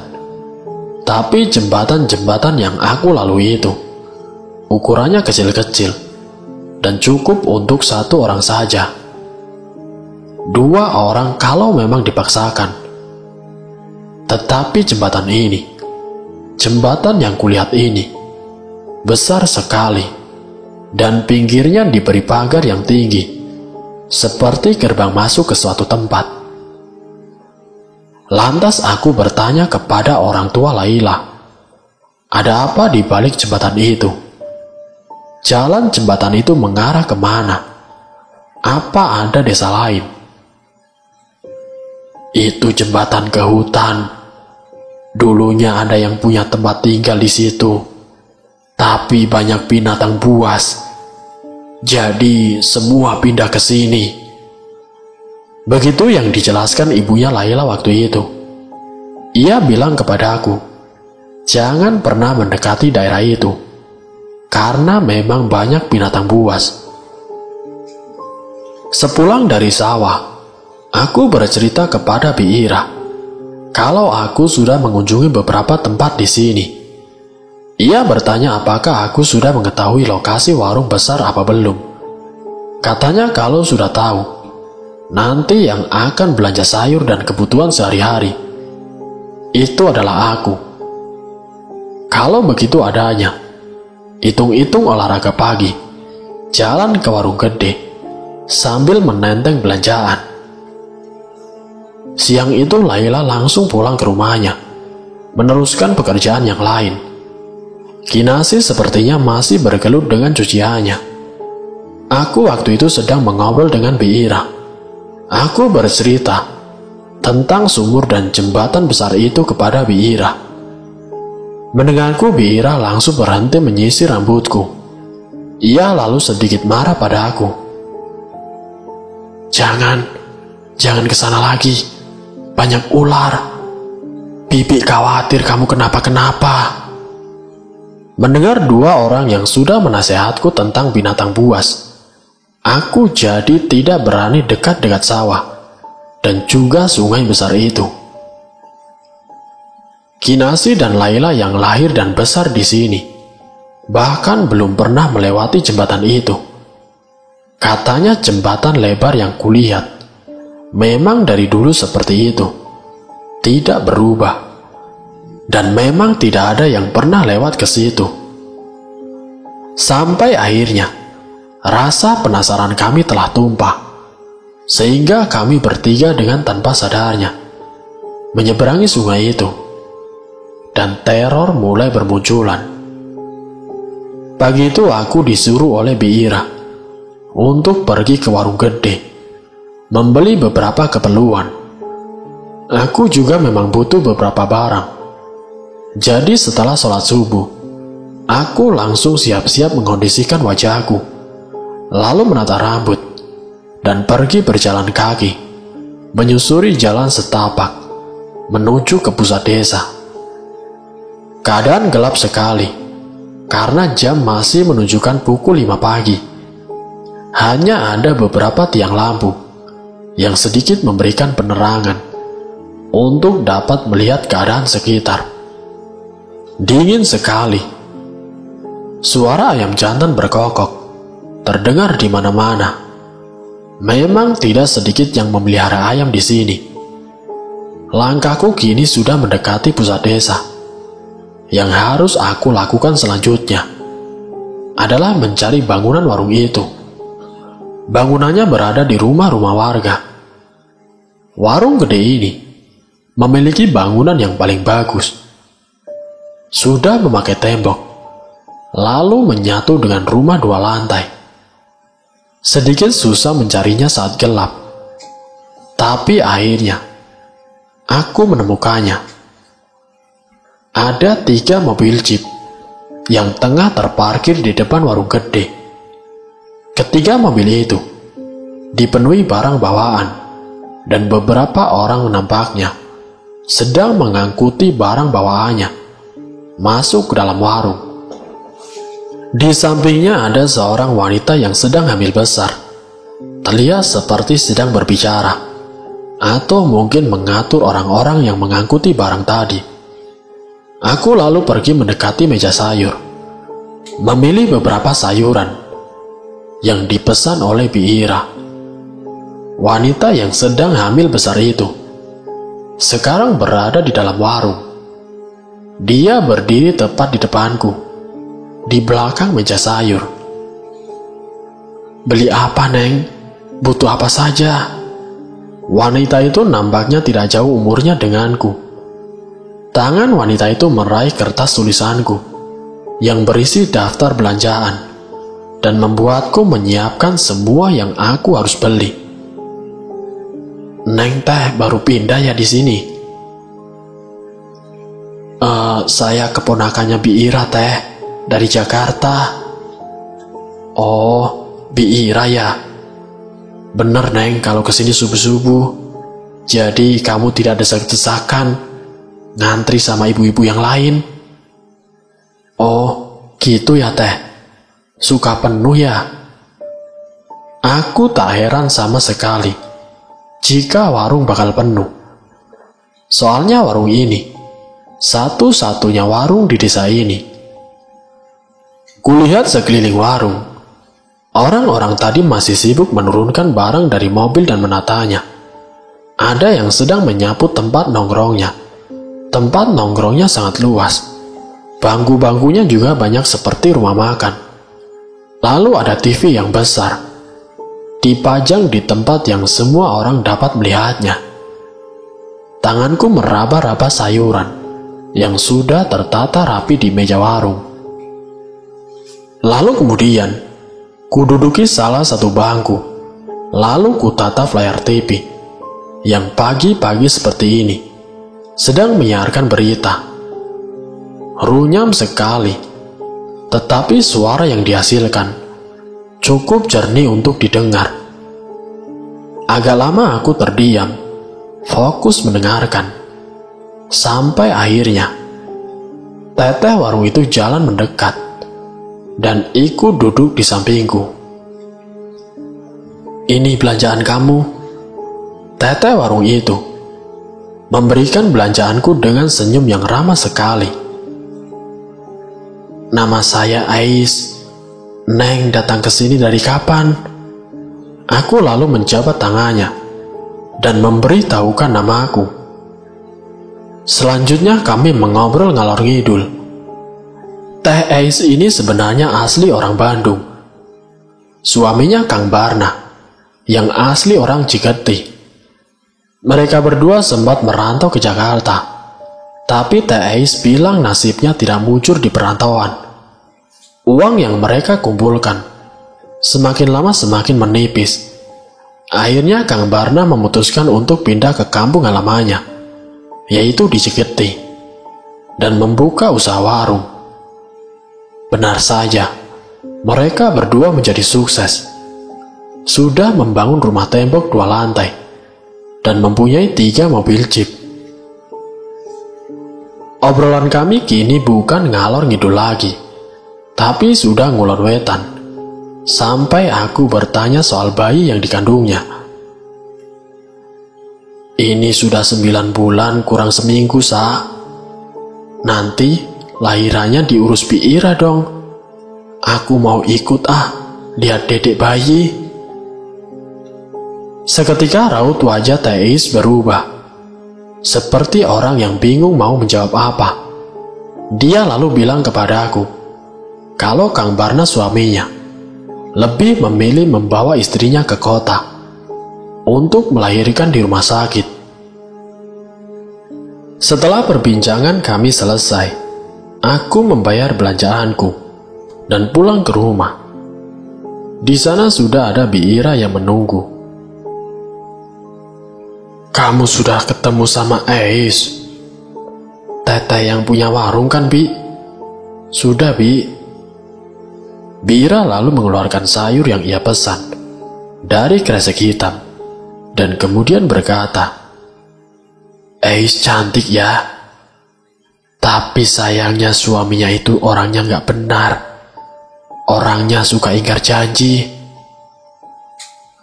Tapi jembatan-jembatan yang aku lalui itu, ukurannya kecil-kecil, dan cukup untuk satu orang saja. 2 orang kalau memang dipaksakan. Tetapi jembatan ini, jembatan yang kulihat ini, besar sekali, dan pinggirnya diberi pagar yang tinggi, seperti gerbang masuk ke suatu tempat. Lantas aku bertanya kepada orang tua Laila, ada apa di balik jembatan itu? Jalan jembatan itu mengarah kemana? Apa ada desa lain? Itu jembatan ke hutan. Dulunya ada yang punya tempat tinggal di situ. Tapi banyak binatang buas, jadi semua pindah ke sini. Begitu yang dijelaskan ibunya Laila waktu itu. Ia bilang kepada aku, jangan pernah mendekati daerah itu, karena memang banyak binatang buas. Sepulang dari sawah, aku bercerita kepada Bi Ira kalau aku sudah mengunjungi beberapa tempat di sini. Ia bertanya apakah aku sudah mengetahui lokasi warung besar apa belum. Katanya kalau sudah tahu, nanti yang akan belanja sayur dan kebutuhan sehari-hari itu adalah aku. Kalau begitu adanya, hitung-hitung olahraga pagi, jalan ke warung gede, sambil menenteng belanjaan. Siang itu Laila langsung pulang ke rumahnya, meneruskan pekerjaan yang lain. Kinasi sepertinya masih bergelut dengan cuciannya. Aku waktu itu sedang mengobrol dengan Bi Ira. Aku bercerita tentang sumur dan jembatan besar itu kepada Bi Ira. Mendengarku, Bi Ira langsung berhenti menyisir rambutku. Ia lalu sedikit marah pada aku. Jangan ke sana lagi. Banyak ular. Bibi khawatir kamu kenapa-kenapa. Mendengar 2 orang yang sudah menasehatku tentang binatang buas, aku jadi tidak berani dekat-dekat sawah dan juga sungai besar itu. Kinasi dan Laila yang lahir dan besar di sini bahkan belum pernah melewati jembatan itu. Katanya jembatan lebar yang kulihat memang dari dulu seperti itu, tidak berubah. Dan memang tidak ada yang pernah lewat ke situ. Sampai akhirnya, rasa penasaran kami telah tumpah, sehingga kami bertiga dengan tanpa sadarnya menyeberangi sungai itu, dan teror mulai bermunculan. Pagi itu aku disuruh oleh Bi Ira untuk pergi ke warung gede, membeli beberapa keperluan. Aku juga memang butuh beberapa barang. Jadi setelah sholat subuh, aku langsung siap-siap mengondisikan wajahku, lalu menata rambut, dan pergi berjalan kaki, menyusuri jalan setapak, menuju ke pusat desa. Keadaan gelap sekali, karena jam masih menunjukkan pukul 5 pagi. Hanya ada beberapa tiang lampu, yang sedikit memberikan penerangan, untuk dapat melihat keadaan sekitar. Dingin sekali. Suara ayam jantan berkokok terdengar di mana-mana. Memang tidak sedikit yang memelihara ayam di sini. Langkahku kini sudah mendekati pusat desa. Yang harus aku lakukan selanjutnya adalah mencari bangunan warung itu. Bangunannya berada di rumah-rumah warga. Warung gede ini memiliki bangunan yang paling bagus. Sudah memakai tembok, lalu menyatu dengan rumah 2 lantai. Sedikit susah mencarinya saat gelap, tapi akhirnya aku menemukannya. Ada 3 mobil jeep yang tengah terparkir di depan warung gede. Ketiga mobil itu dipenuhi barang bawaan, dan beberapa orang nampaknya sedang mengangkuti barang bawaannya masuk ke dalam warung. Di sampingnya ada seorang wanita yang sedang hamil besar. Terlihat seperti sedang berbicara, atau mungkin mengatur orang-orang yang mengangkuti barang tadi. Aku lalu pergi mendekati meja sayur, memilih beberapa sayuran yang dipesan oleh Bi Ira. Wanita yang sedang hamil besar itu sekarang berada di dalam warung. Dia berdiri tepat di depanku, di belakang meja sayur. "Beli apa, Neng? Butuh apa saja?" Wanita itu nampaknya tidak jauh umurnya denganku. Tangan wanita itu meraih kertas tulisanku yang berisi daftar belanjaan dan membuatku menyiapkan semua yang aku harus beli. "Neng teh baru pindah ya di sini?" Saya keponakannya Bi Ira teh, dari Jakarta." "Oh, Bi Ira ya. Bener Neng kalau kesini subuh-subuh. Jadi kamu tidak desak-desakan ngantri sama ibu-ibu yang lain?" "Oh, gitu ya teh. Suka penuh ya?" Aku tak heran sama sekali jika warung bakal penuh. Soalnya warung ini satu-satunya warung di desa ini. Kulihat sekeliling warung. Orang-orang tadi masih sibuk menurunkan barang dari mobil dan menatanya. Ada yang sedang menyapu tempat nongkrongnya. Tempat nongkrongnya sangat luas. Bangku-bangkunya juga banyak seperti rumah makan. Lalu ada TV yang besar, dipajang di tempat yang semua orang dapat melihatnya. Tanganku meraba-raba sayuran yang sudah tertata rapi di meja warung. Lalu kemudian, kududuki salah satu bangku, lalu kutata layar TV yang pagi-pagi seperti ini sedang menyiarkan berita. Runyam sekali, tetapi suara yang dihasilkan cukup jernih untuk didengar. Agak lama aku terdiam, fokus mendengarkan, sampai akhirnya teteh warung itu jalan mendekat dan ikut duduk di sampingku. "Ini belanjaan kamu." Teteh warung itu memberikan belanjaanku dengan senyum yang ramah sekali. "Nama saya Ais. Neng datang ke sini dari kapan?" Aku lalu menjabat tangannya dan memberitahukan nama aku. Selanjutnya kami mengobrol ngalor ngidul. Teh Ais ini sebenarnya asli orang Bandung. Suaminya Kang Barna, yang asli orang Cigeti. Mereka berdua sempat merantau ke Jakarta. Tapi Teh Ais bilang nasibnya tidak mujur di perantauan. Uang yang mereka kumpulkan semakin lama semakin menipis. Akhirnya Kang Barna memutuskan untuk pindah ke kampung halamannya, yaitu di Cigeti, dan membuka usaha warung. Benar saja, mereka berdua menjadi sukses. Sudah membangun rumah tembok 2 lantai dan mempunyai 3 mobil jeep. Obrolan kami kini bukan ngalor ngidul lagi, tapi sudah ngulon wetan. Sampai aku bertanya soal bayi yang dikandungnya. "Ini sudah 9 bulan kurang seminggu, Sa. Nanti lahirannya diurus Bi Ira dong. Aku mau ikut lihat dedek bayi." Seketika raut wajah Teis berubah, seperti orang yang bingung mau menjawab apa. Dia lalu bilang kepadaku kalau Kang Barna suaminya lebih memilih membawa istrinya ke kota untuk melahirkan di rumah sakit. Setelah perbincangan kami selesai, aku membayar belanjaanku dan pulang ke rumah. Di sana sudah ada Bi Ira yang menunggu. "Kamu sudah ketemu sama Ais? Teteh yang punya warung kan, Bi?" "Sudah, Bi." Bi Ira lalu mengeluarkan sayur yang ia pesan dari kresek hitam dan kemudian berkata, "Ais cantik ya, tapi sayangnya suaminya itu orangnya nggak benar. Orangnya suka ingkar janji."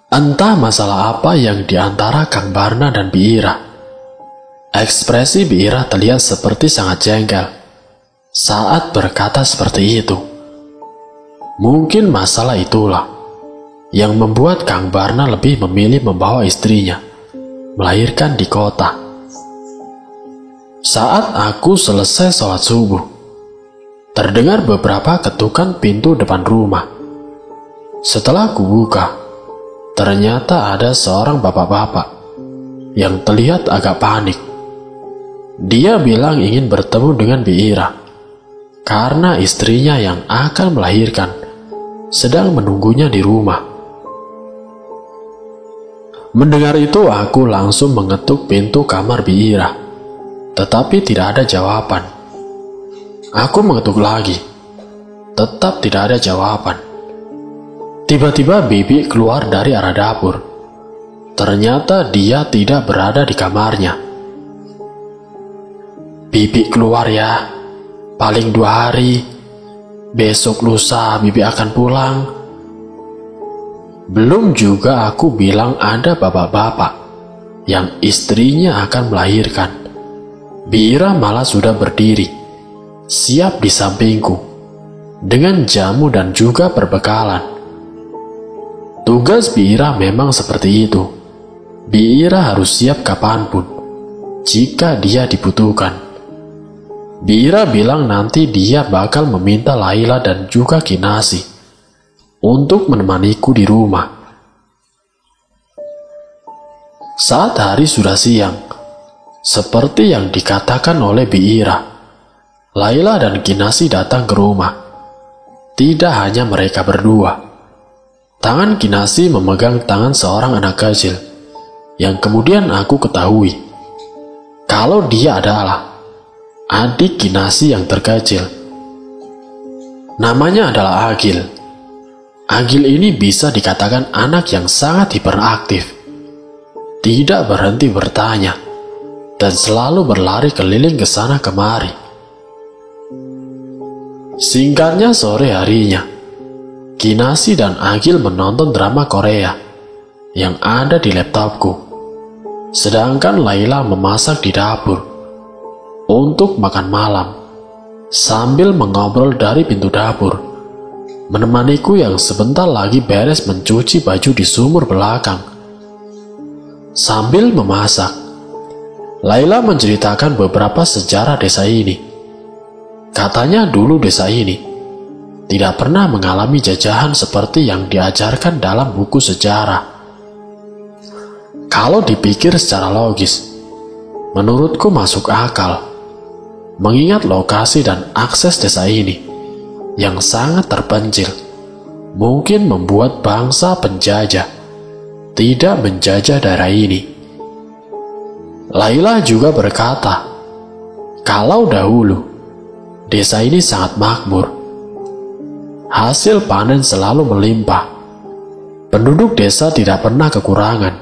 Entah masalah apa yang diantara Kang Barna dan Bi Ira. Ekspresi Bi Ira terlihat seperti sangat jengkel saat berkata seperti itu. Mungkin masalah itulah yang membuat Kang Barna lebih memilih membawa istrinya melahirkan di kota. Saat aku selesai sholat subuh, terdengar beberapa ketukan pintu depan rumah. Setelah kubuka, ternyata ada seorang bapak-bapak yang terlihat agak panik. Dia bilang ingin bertemu dengan Bi Ira karena istrinya yang akan melahirkan sedang menunggunya di rumah. Mendengar itu, aku langsung mengetuk pintu kamar Bi Ira, tetapi tidak ada jawaban. Aku mengetuk lagi, tetap tidak ada jawaban. Tiba-tiba Bibi keluar dari arah dapur. Ternyata dia tidak berada di kamarnya. "Bibi keluar ya, paling 2 hari. Besok lusa Bibi akan pulang." Belum juga aku bilang ada bapak-bapak yang istrinya akan melahirkan, Bi Ira malah sudah berdiri, siap di sampingku, dengan jamu dan juga perbekalan. Tugas Bi Ira memang seperti itu. Bi Ira harus siap kapanpun, jika dia dibutuhkan. Bi Ira bilang nanti dia bakal meminta Laila dan juga Kinasi untuk menemaniku di rumah. Saat hari sudah siang, seperti yang dikatakan oleh Bi Ira, Laila dan Kinasi datang ke rumah. Tidak hanya mereka berdua. Tangan Kinasi memegang tangan seorang anak kecil, yang kemudian aku ketahui kalau dia adalah adik Kinasi yang terkecil. Namanya adalah Agil. Agil ini bisa dikatakan anak yang sangat hiperaktif, tidak berhenti bertanya, dan selalu berlari keliling ke sana kemari. Singkatnya, sore harinya, Kinasi dan Agil menonton drama Korea yang ada di laptopku, sedangkan Laila memasak di dapur untuk makan malam sambil mengobrol dari pintu dapur, menemaniku yang sebentar lagi beres mencuci baju di sumur belakang. Sambil memasak, Laila menceritakan beberapa sejarah desa ini. Katanya dulu desa ini tidak pernah mengalami jajahan seperti yang diajarkan dalam buku sejarah. Kalau dipikir secara logis, menurutku masuk akal, mengingat lokasi dan akses desa ini yang sangat terpencil mungkin membuat bangsa penjajah tidak menjajah daerah ini. Laila juga berkata, kalau dahulu desa ini sangat makmur. Hasil panen selalu melimpah. Penduduk desa tidak pernah kekurangan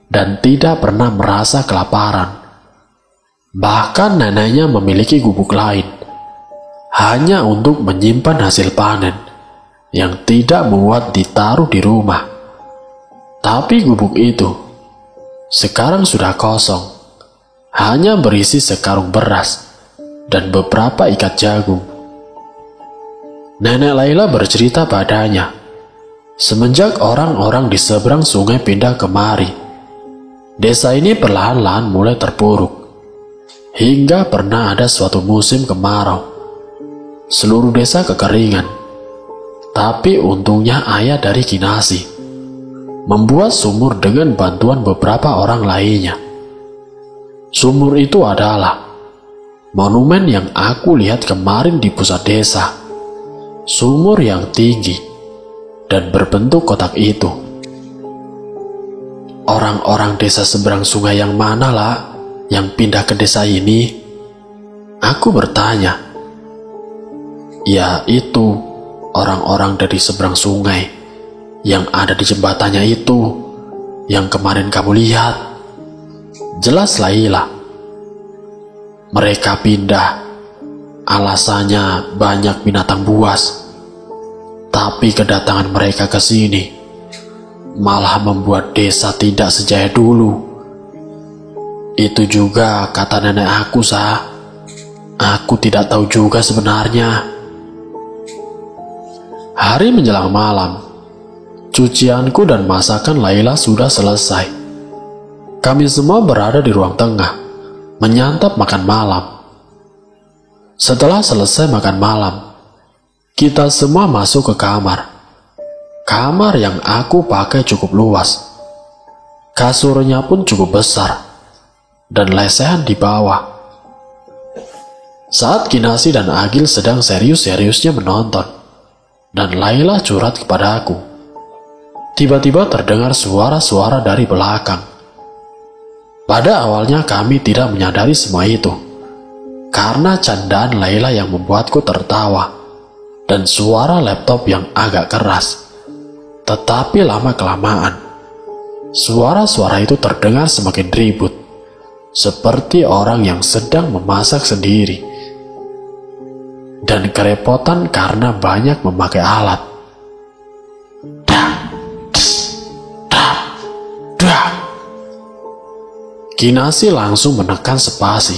dan tidak pernah merasa kelaparan. Bahkan neneknya memiliki gubuk lain, hanya untuk menyimpan hasil panen yang tidak muat ditaruh di rumah. Tapi gubuk itu sekarang sudah kosong, hanya berisi sekarung beras dan beberapa ikat jagung. Nenek Laila bercerita padanya, semenjak orang-orang di seberang sungai pindah kemari, desa ini perlahan-lahan mulai terpuruk, hingga pernah ada suatu musim kemarau. Seluruh desa kekeringan, tapi untungnya ayah dari Kinasi membuat sumur dengan bantuan beberapa orang lainnya. Sumur itu adalah monumen yang aku lihat kemarin di pusat desa. Sumur yang tinggi dan berbentuk kotak itu. Orang-orang desa seberang sungai yang mana lah yang pindah ke desa ini? Aku bertanya. Ya itu, orang-orang dari seberang sungai yang ada di jembatannya itu, yang kemarin kamu lihat. Jelas Laila. Mereka pindah, alasannya banyak binatang buas. Tapi kedatangan mereka ke sini malah membuat desa tidak sejaya dulu. Itu juga kata nenek aku, Sah. Aku tidak tahu juga sebenarnya. Hari menjelang malam, cucianku dan masakan Laila sudah selesai. Kami semua berada di ruang tengah, menyantap makan malam. Setelah selesai makan malam, kita semua masuk ke kamar. Kamar yang aku pakai cukup luas. Kasurnya pun cukup besar dan lesehan di bawah. Saat Kinasi dan Agil sedang serius-seriusnya menonton dan Laila curhat kepada aku, tiba-tiba terdengar suara-suara dari belakang. Pada awalnya kami tidak menyadari semua itu, karena candaan Laila yang membuatku tertawa dan suara laptop yang agak keras. Tetapi lama-kelamaan, suara-suara itu terdengar semakin ribut, seperti orang yang sedang memasak sendiri, dan kerepotan karena banyak memakai alat. Kinasi langsung menekan spasi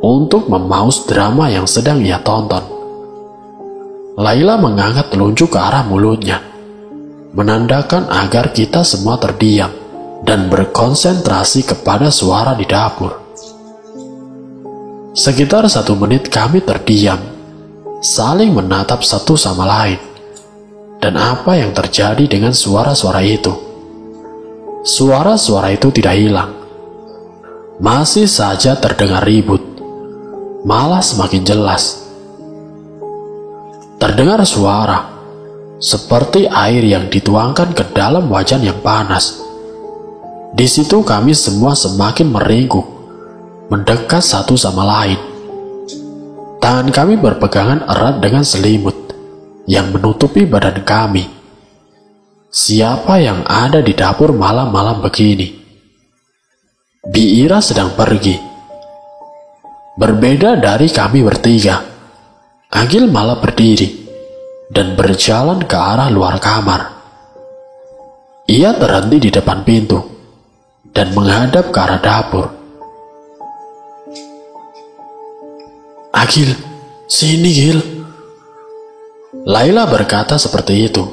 untuk memaus drama yang sedang ia tonton. Laila mengangkat telunjuk ke arah mulutnya, menandakan agar kita semua terdiam dan berkonsentrasi kepada suara di dapur. Sekitar 1 menit kami terdiam, saling menatap satu sama lain. Dan apa yang terjadi dengan suara-suara itu? Suara-suara itu tidak hilang. Masih saja terdengar ribut, malah semakin jelas. Terdengar suara seperti air yang dituangkan ke dalam wajan yang panas. Di situ kami semua semakin meringkuk, mendekat satu sama lain. Tangan kami berpegangan erat dengan selimut yang menutupi badan kami. Siapa yang ada di dapur malam-malam begini? Bi Ira sedang pergi. Berbeda dari kami bertiga, Agil malah berdiri dan berjalan ke arah luar kamar. Ia terhenti di depan pintu dan menghadap ke arah dapur. Agil, sini Gil. Laila berkata seperti itu,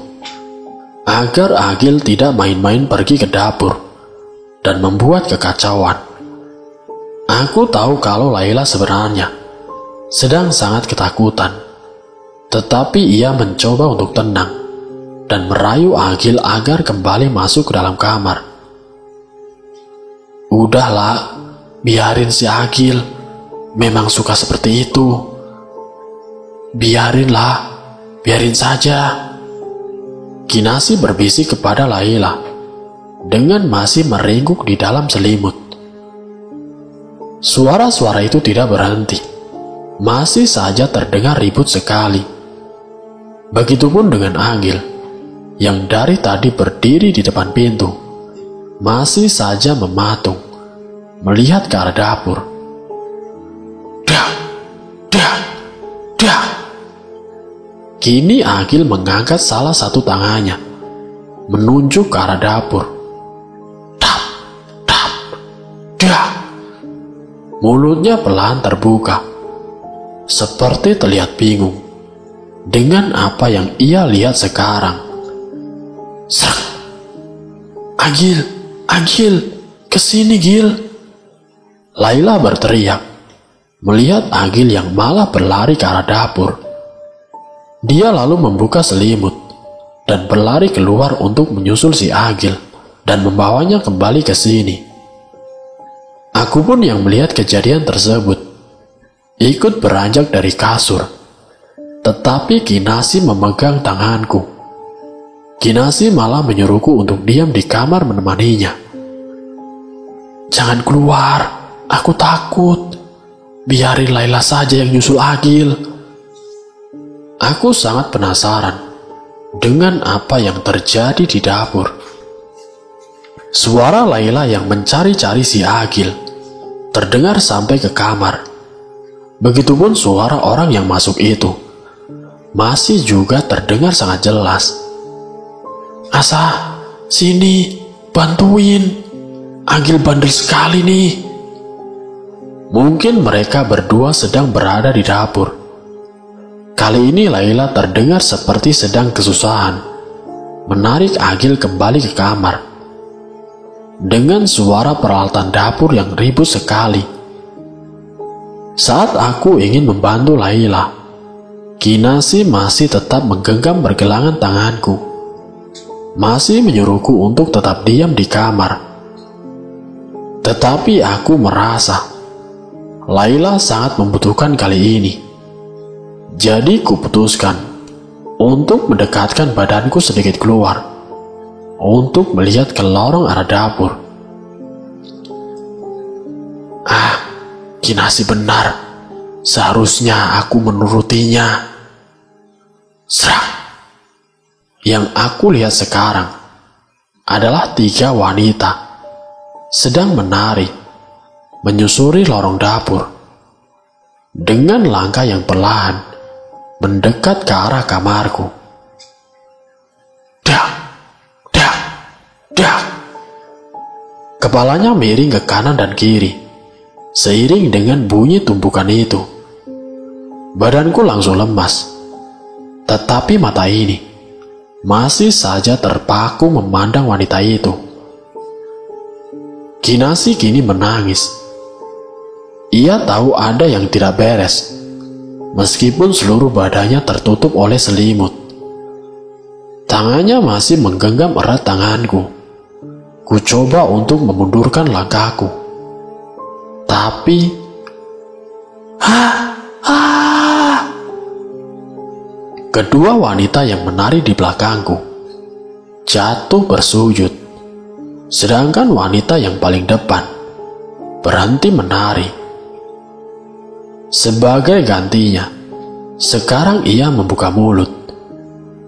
agar Agil tidak main-main pergi ke dapur dan membuat kekacauan. Aku tahu kalau Laila sebenarnya sedang sangat ketakutan, tetapi ia mencoba untuk tenang dan merayu Agil agar kembali masuk ke dalam kamar. Udahlah, biarin si Agil, memang suka seperti itu. Biarinlah, biarin saja. Kinasi berbisik kepada Laila dengan masih meringkuk di dalam selimut. Suara-suara itu tidak berhenti, masih saja terdengar ribut sekali. Begitupun dengan Agil yang dari tadi berdiri di depan pintu, masih saja mematung melihat ke arah dapur. Dak, dak, dak. Kini Agil mengangkat salah satu tangannya menunjuk ke arah dapur. Mulutnya pelan terbuka, seperti terlihat bingung dengan apa yang ia lihat sekarang. Serak! Agil, Agil, kesini Gil! Laila berteriak, melihat Agil yang malah berlari ke arah dapur. Dia lalu membuka selimut dan berlari keluar untuk menyusul si Agil dan membawanya kembali ke sini. Aku pun yang melihat kejadian tersebut, ikut beranjak dari kasur. Tetapi Kinasi memegang tanganku. Kinasi malah menyuruhku untuk diam di kamar menemaninya. "Jangan keluar, aku takut. Biarin Laila saja yang nyusul Agil." Aku sangat penasaran dengan apa yang terjadi di dapur. Suara Laila yang mencari-cari si Agil terdengar sampai ke kamar. Begitupun suara orang yang masuk itu masih juga terdengar sangat jelas. "Asa, sini, bantuin. Agil bandel sekali nih." Mungkin mereka berdua sedang berada di dapur. Kali ini Laila terdengar seperti sedang kesusahan menarik Agil kembali ke kamar. Dengan suara peralatan dapur yang ribut sekali. Saat aku ingin membantu Laila, Kinasi masih tetap menggenggam pergelangan tanganku, masih menyuruhku untuk tetap diam di kamar. Tetapi aku merasa Laila sangat membutuhkan kali ini. Jadi kuputuskan untuk mendekatkan badanku sedikit keluar untuk melihat ke lorong arah dapur. Kinasi benar. Seharusnya aku menurutinya. Serak. Yang aku lihat sekarang adalah 3 wanita sedang menari, menyusuri lorong dapur dengan langkah yang perlahan mendekat ke arah kamarku. Dak, dak, dak. Kepalanya miring ke kanan dan kiri seiring dengan bunyi tumpukan itu. Badanku langsung lemas, tetapi mata ini masih saja terpaku memandang wanita itu. Kinasi kini menangis. Ia tahu ada yang tidak beres, meskipun seluruh badannya tertutup oleh selimut. Tangannya masih menggenggam erat tanganku. Ku coba untuk memundurkan langkahku. Tapi, kedua wanita yang menari di belakangku jatuh bersujud, sedangkan wanita yang paling depan berhenti menari. Sebagai gantinya, sekarang ia membuka mulut,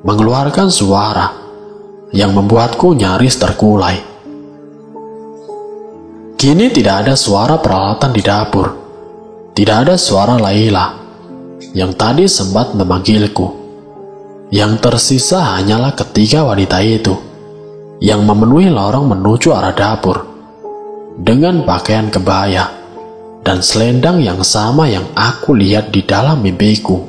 mengeluarkan suara yang membuatku nyaris terkulai. Kini tidak ada suara peralatan di dapur, tidak ada suara Laila yang tadi sempat memanggilku. Yang tersisa hanyalah ketiga wanita itu yang memenuhi lorong menuju arah dapur dengan pakaian kebaya dan selendang yang sama yang aku lihat di dalam mimpiku.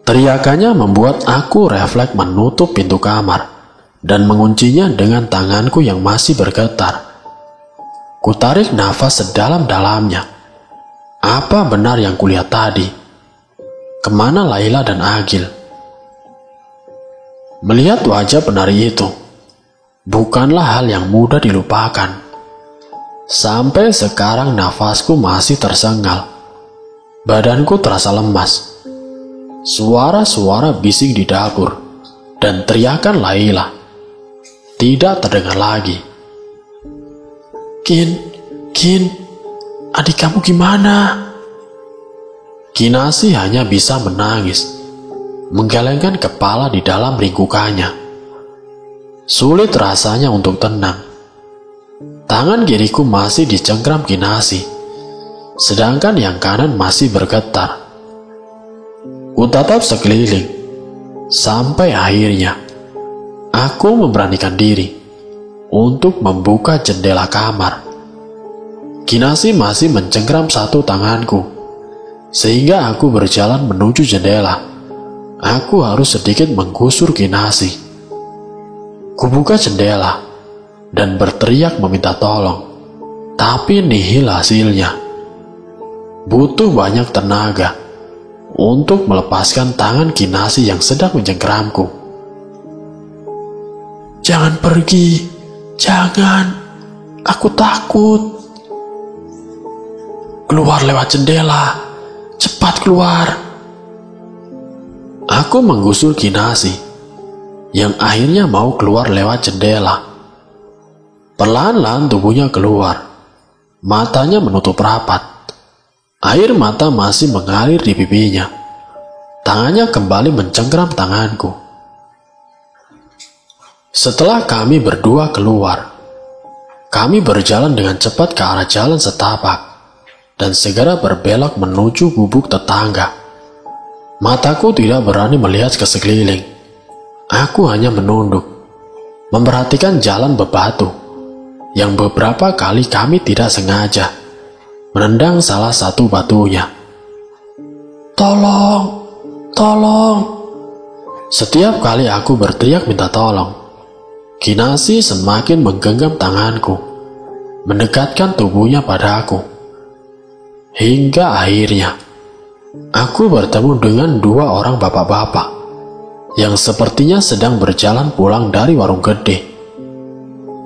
Teriakannya membuat aku refleks menutup pintu kamar dan menguncinya dengan tanganku yang masih bergetar. Kutarik nafas sedalam-dalamnya. Apa benar yang kulihat tadi? Kemana Laila dan Agil? Melihat wajah penari itu bukanlah hal yang mudah dilupakan. Sampai sekarang nafasku masih tersengal. Badanku terasa lemas. Suara-suara bising di dapur dan teriakan Laila tidak terdengar lagi. Kin, adik kamu gimana? Kinasi hanya bisa menangis, menggelengkan kepala di dalam ringkukannya. Sulit rasanya untuk tenang. Tangan kiriku masih dicengkram Kinasi, sedangkan yang kanan masih bergetar. Kutatap sekeliling, sampai akhirnya aku memberanikan diri untuk membuka jendela kamar. Kinasi masih mencengkram satu tanganku, sehingga aku berjalan menuju jendela. Aku harus sedikit menggusur Kinasi. Kubuka jendela dan berteriak meminta tolong, tapi nihil hasilnya. Butuh banyak tenaga untuk melepaskan tangan Kinasi yang sedang mencengkeramku. Jangan pergi, jangan. Aku takut. Keluar lewat jendela, cepat keluar. Aku menggusur Kinasi, yang akhirnya mau keluar lewat jendela. Perlahan-lahan tubuhnya keluar. Matanya menutup rapat. Air mata masih mengalir di pipinya. Tangannya kembali mencengkram tanganku. Setelah kami berdua keluar, kami berjalan dengan cepat ke arah jalan setapak dan segera berbelok menuju gubuk tetangga. Mataku tidak berani melihat ke sekeliling. Aku hanya menunduk, memperhatikan jalan bebatu yang beberapa kali kami tidak sengaja menendang salah satu batunya. Tolong, tolong. Setiap kali aku berteriak minta tolong, Kinasi semakin menggenggam tanganku, mendekatkan tubuhnya padaku. Hingga akhirnya, aku bertemu dengan dua orang bapak-bapak yang sepertinya sedang berjalan pulang dari warung gede.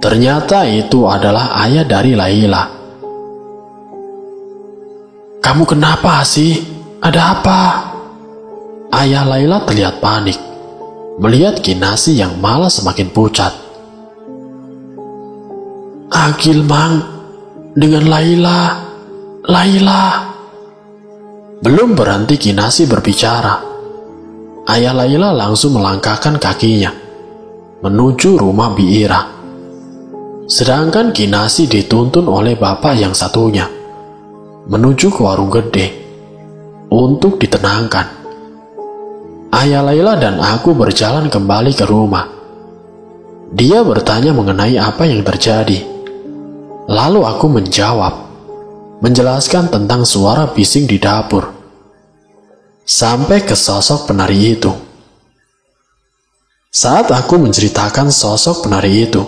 Ternyata itu adalah ayah dari Laila. Kamu kenapa sih? Ada apa? Ayah Laila terlihat panik melihat Kinasi yang malah semakin pucat. Agil, Mang, dengan Laila. Belum berhenti Kinasi berbicara, ayah Laila langsung melangkahkan kakinya menuju rumah Biira. Sedangkan Kinasi dituntun oleh bapak yang satunya menuju ke warung gede untuk ditenangkan. Ayah Laila dan aku berjalan kembali ke rumah. Dia bertanya mengenai apa yang terjadi. Lalu aku menjawab, menjelaskan tentang suara bising di dapur, sampai ke sosok penari itu. Saat aku menceritakan sosok penari itu,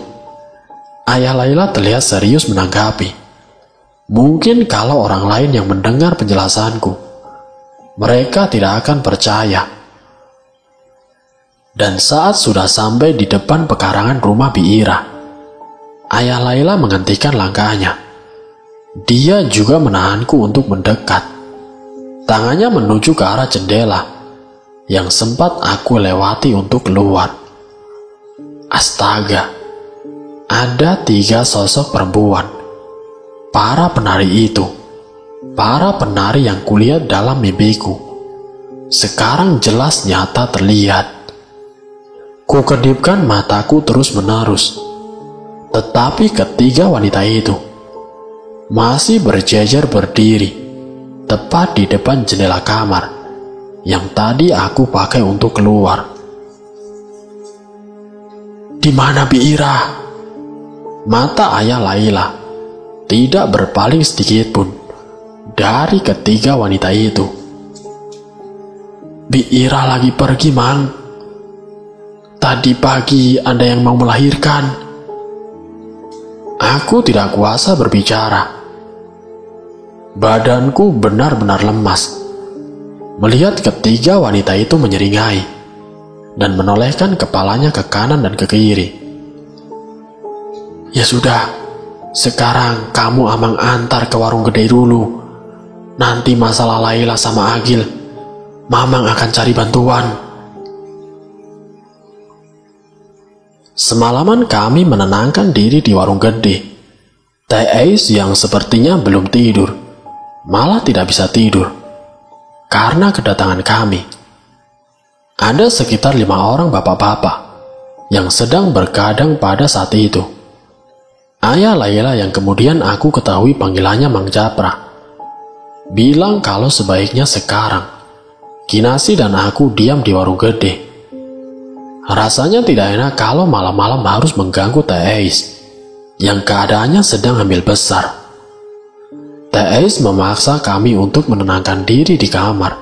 ayah Laila terlihat serius menanggapi. Mungkin kalau orang lain yang mendengar penjelasanku, mereka tidak akan percaya. Dan saat sudah sampai di depan pekarangan rumah Biira, ayah Laila menghentikan langkahnya. Dia juga menahanku untuk mendekat. Tangannya menuju ke arah jendela yang sempat aku lewati untuk keluar. Astaga, ada 3 sosok perempuan. Para penari itu, para penari yang kulihat dalam mimpiku, sekarang jelas nyata terlihat. Kukedipkan mataku terus-menerus, tetapi ketiga wanita itu masih berjejer berdiri tepat di depan jendela kamar yang tadi aku pakai untuk keluar. Di mana Biira? Mata ayah Laila tidak berpaling sedikit pun dari ketiga wanita itu. Biira lagi pergi, Mang. Tadi pagi ada yang mau melahirkan. Aku tidak kuasa berbicara. Badanku benar-benar lemas melihat ketiga wanita itu menyeringai dan menolehkan kepalanya ke kanan dan ke kiri. Ya sudah, sekarang kamu Amang antar ke warung gede dulu. Nanti masalah Laila sama Agil, Mamang akan cari bantuan. Semalaman kami menenangkan diri di warung gede. Teh Ais yang sepertinya belum tidur, malah tidak bisa tidur karena kedatangan kami. Ada sekitar 5 orang bapak-bapak yang sedang bergadang pada saat itu. Ayah Laila yang kemudian aku ketahui panggilannya Mang Japra bilang kalau sebaiknya sekarang Kinasi dan aku diam di warung gede. Rasanya tidak enak kalau malam-malam harus mengganggu Teh Ais yang keadaannya sedang hamil besar. Teh Ais memaksa kami untuk menenangkan diri di kamar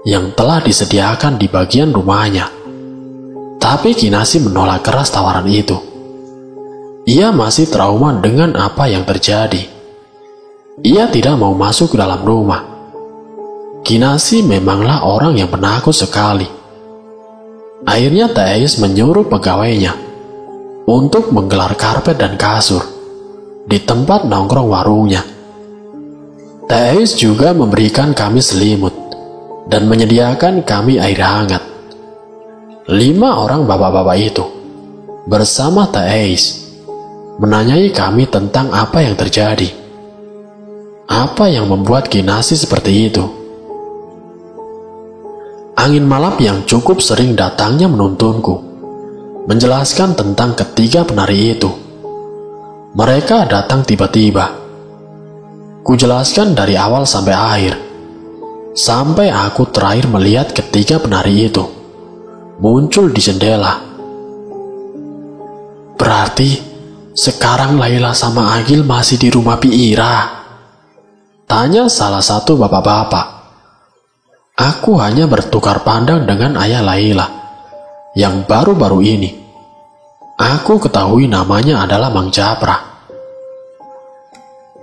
yang telah disediakan di bagian rumahnya. Tapi Kinasi menolak keras tawaran itu. Ia masih trauma dengan apa yang terjadi. Ia tidak mau masuk ke dalam rumah. Kinasi memanglah orang yang penakut sekali. Akhirnya Teh Ais menyuruh pegawainya untuk menggelar karpet dan kasur di tempat nongkrong warungnya. Teh Ais juga memberikan kami selimut dan menyediakan kami air hangat. 5 orang bapak-bapak itu bersama Teh Ais menanyai kami tentang apa yang terjadi. Apa yang membuat Kinasi seperti itu? Angin malam yang cukup sering datangnya menuntunku menjelaskan tentang ketiga penari itu. Mereka datang tiba-tiba. Kujelaskan dari awal sampai akhir, sampai aku terakhir melihat ketiga penari itu muncul di jendela. Berarti sekarang Laila sama Agil masih di rumah Bi Ira? Tanya salah satu bapak-bapak. Aku hanya bertukar pandang dengan ayah Laila yang baru-baru ini aku ketahui namanya adalah Mang Japra.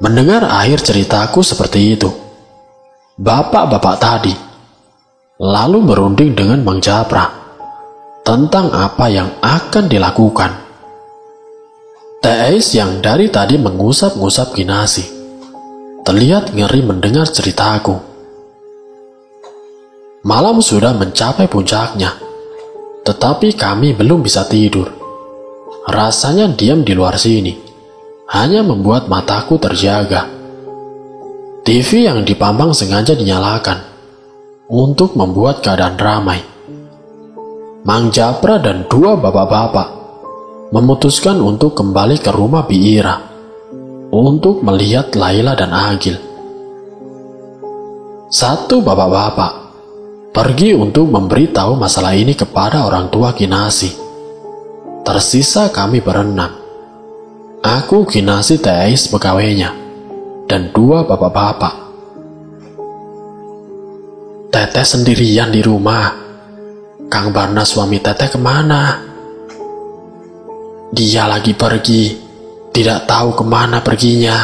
Mendengar akhir ceritaku seperti itu, bapak-bapak tadi lalu berunding dengan Mang Japra tentang apa yang akan dilakukan. Teh Ais yang dari tadi mengusap-ngusap Kinasi terlihat ngeri mendengar ceritaku. Malam sudah mencapai puncaknya, tetapi kami belum bisa tidur. Rasanya diam di luar sini hanya membuat mataku terjaga. TV yang dipampang sengaja dinyalakan untuk membuat keadaan ramai. Mang Japra dan 2 bapak-bapak memutuskan untuk kembali ke rumah Bi Ira untuk melihat Laila dan Agil. Satu bapak-bapak pergi untuk memberitahu masalah ini kepada orang tua Kinasi. Tersisa kami berenam. Aku, Kinasi, Teh Ais pegawainya, dan 2 bapak-bapak. Teteh sendirian di rumah. Kang Barna suami Teteh kemana? Dia lagi pergi, tidak tahu kemana perginya.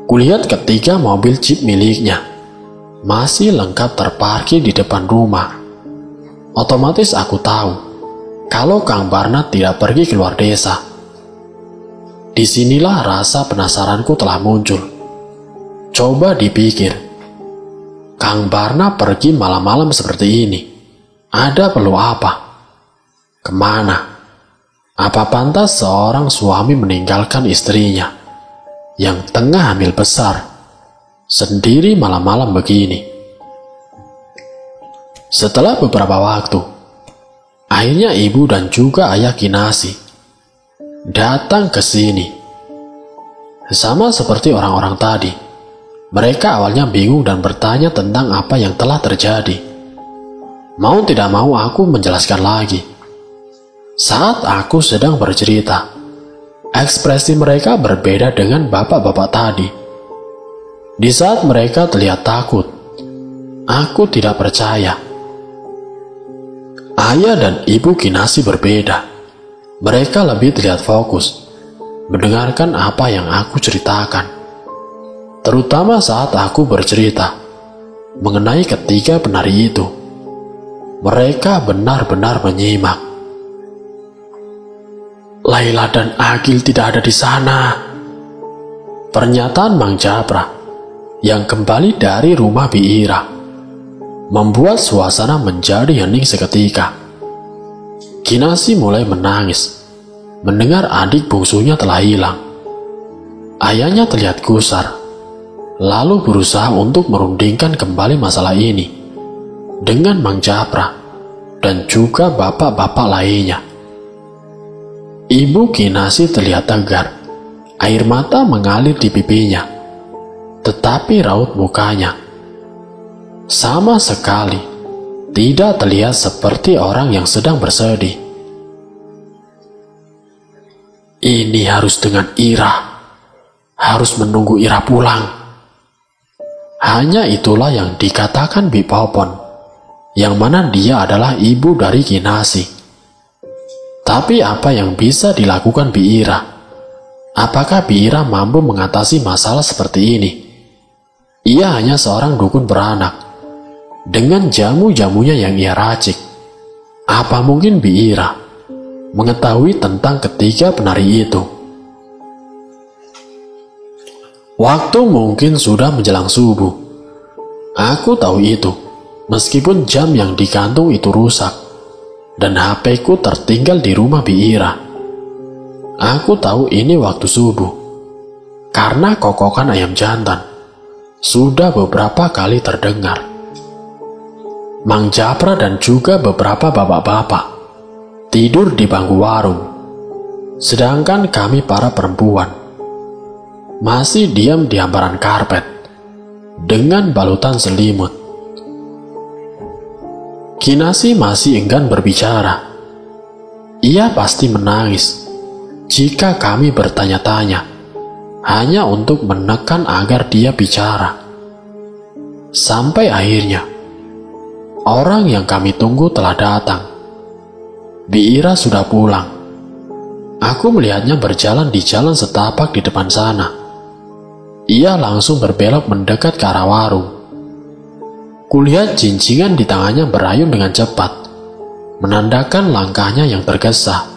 Kulihat ketiga mobil jeep miliknya masih lengkap terparkir di depan rumah. Otomatis aku tahu kalau Kang Barna tidak pergi keluar desa. Disinilah rasa penasaranku telah muncul. Coba dipikir, Kang Barna pergi malam-malam seperti ini, ada perlu apa? Kemana? Apa pantas seorang suami meninggalkan istrinya yang tengah hamil besar sendiri malam-malam begini? Setelah beberapa waktu, akhirnya ibu dan juga ayah Kinasi datang ke sini. Sama seperti orang-orang tadi, mereka awalnya bingung dan bertanya tentang apa yang telah terjadi. Mau tidak mau aku menjelaskan lagi. Saat aku sedang bercerita, ekspresi mereka berbeda dengan bapak-bapak tadi. Di saat mereka terlihat takut, aku tidak percaya. Ayah dan ibu Kinasi berbeda. Mereka lebih terlihat fokus mendengarkan apa yang aku ceritakan, terutama saat aku bercerita mengenai ketiga penari itu. Mereka benar-benar menyimak. Laila dan Agil tidak ada di sana. Pernyataan Mang Japra yang kembali dari rumah Bi Ira membuat suasana menjadi hening seketika. Kinasi mulai menangis mendengar adik bungsunya telah hilang. Ayahnya terlihat gusar, lalu berusaha untuk merundingkan kembali masalah ini dengan Mang Japra dan juga bapak-bapak lainnya. Ibu Kinasi terlihat tegar, air mata mengalir di pipinya, tetapi raut mukanya sama sekali tidak terlihat seperti orang yang sedang bersedih. Ini harus dengan Ira, harus menunggu Ira pulang. Hanya itulah yang dikatakan Bi Popon, yang mana dia adalah ibu dari Kinasi. Tapi apa yang bisa dilakukan Bi Ira? Apakah Bi Ira mampu mengatasi masalah seperti ini? Ia hanya seorang dukun beranak, dengan jamu-jamunya yang ia racik. Apa mungkin Bi Ira mengetahui tentang ketiga penari itu. Waktu mungkin sudah menjelang subuh. Aku tahu itu, meskipun jam yang digantung itu rusak dan HP-ku tertinggal di rumah Bi Ira. Aku tahu ini waktu subuh, karena kokokan ayam jantan sudah beberapa kali terdengar. Mang Japra dan juga beberapa bapak-bapak tidur di bangku warung, sedangkan kami para perempuan masih diam di hamparan karpet dengan balutan selimut. Kinasi masih enggan berbicara. Ia pasti menangis jika kami bertanya-tanya, hanya untuk menekan agar dia bicara. Sampai akhirnya, orang yang kami tunggu telah datang. Bi Ira sudah pulang. Aku melihatnya berjalan di jalan setapak di depan sana. Ia langsung berbelok mendekat ke arah warung. Kulihat jincingan di tangannya berayun dengan cepat, menandakan langkahnya yang tergesa.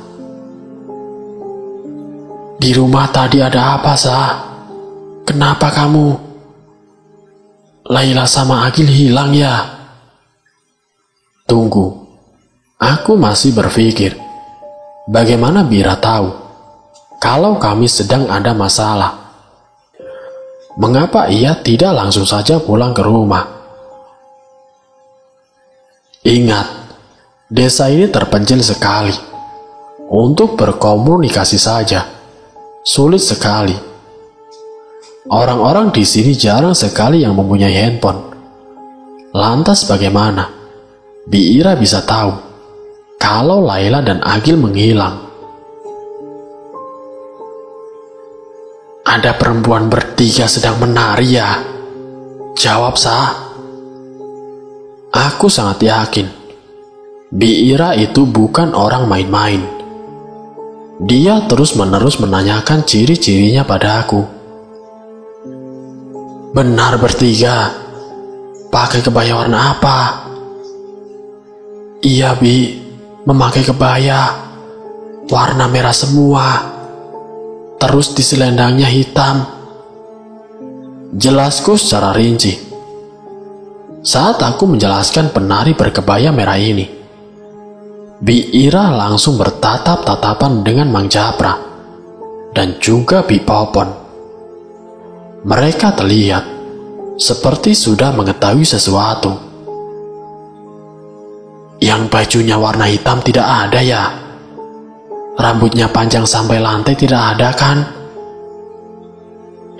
Di rumah tadi ada apa, Sah? Kenapa kamu? Laila sama Agil hilang ya? Tunggu, aku masih berpikir, bagaimana Bira tahu kalau kami sedang ada masalah? Mengapa ia tidak langsung saja pulang ke rumah? Ingat, desa ini terpencil sekali. Untuk berkomunikasi saja sulit sekali. Orang-orang di sini jarang sekali yang mempunyai handphone. Lantas bagaimana Bi Ira bisa tahu kalau Laila dan Agil menghilang? Ada perempuan bertiga sedang menari ya? Jawab, Sah. Aku sangat yakin Bi Ira itu bukan orang main-main. Dia terus-menerus menanyakan ciri-cirinya pada aku. Benar bertiga? Pakai kebaya warna apa? Iya, Bi, memakai kebaya warna merah semua. Terus di selendangnya hitam. Jelasku secara rinci saat aku menjelaskan penari berkebaya merah ini. Bi Ira langsung bertatap-tatapan dengan Mang Japra dan juga Bi Popon. Mereka terlihat seperti sudah mengetahui sesuatu. Yang bajunya warna hitam tidak ada ya? Rambutnya panjang sampai lantai tidak ada kan?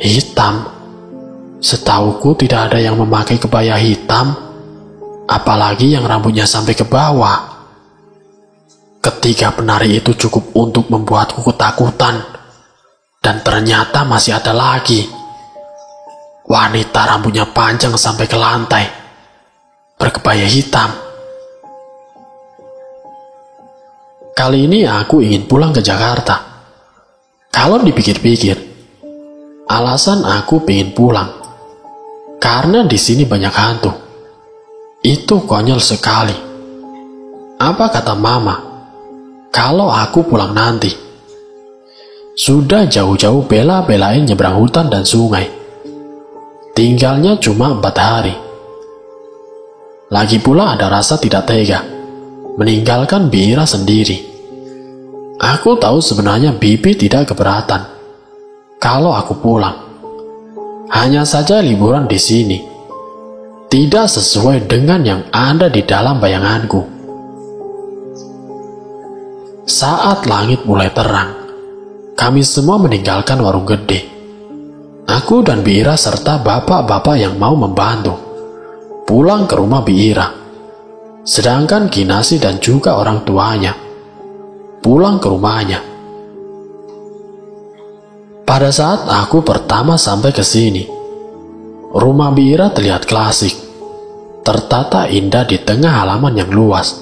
Hitam? Setauku tidak ada yang memakai kebaya hitam, apalagi yang rambutnya sampai ke bawah. Ketiga penari itu cukup untuk membuatku ketakutan, dan ternyata masih ada lagi. Wanita rambutnya panjang sampai ke lantai, berkebaya hitam. Kali ini aku ingin pulang ke Jakarta. Kalau dipikir-pikir, alasan aku ingin pulang karena di sini banyak hantu. Itu konyol sekali. Apa kata Mama kalau aku pulang nanti? Sudah jauh-jauh bela-belain nyebrang hutan dan sungai. Tinggalnya cuma 4 hari. Lagi pula ada rasa tidak tega meninggalkan Bi Ira sendiri. Aku tahu sebenarnya Bibi tidak keberatan kalau aku pulang. Hanya saja liburan di sini tidak sesuai dengan yang ada di dalam bayanganku. Saat langit mulai terang, kami semua meninggalkan warung gede. Aku dan Bi Ira serta bapak-bapak yang mau membantu pulang ke rumah Bi Ira. Sedangkan Kinasi dan juga orang tuanya pulang ke rumahnya. Pada saat aku pertama sampai ke sini, rumah Bi Ira terlihat klasik, tertata indah di tengah halaman yang luas,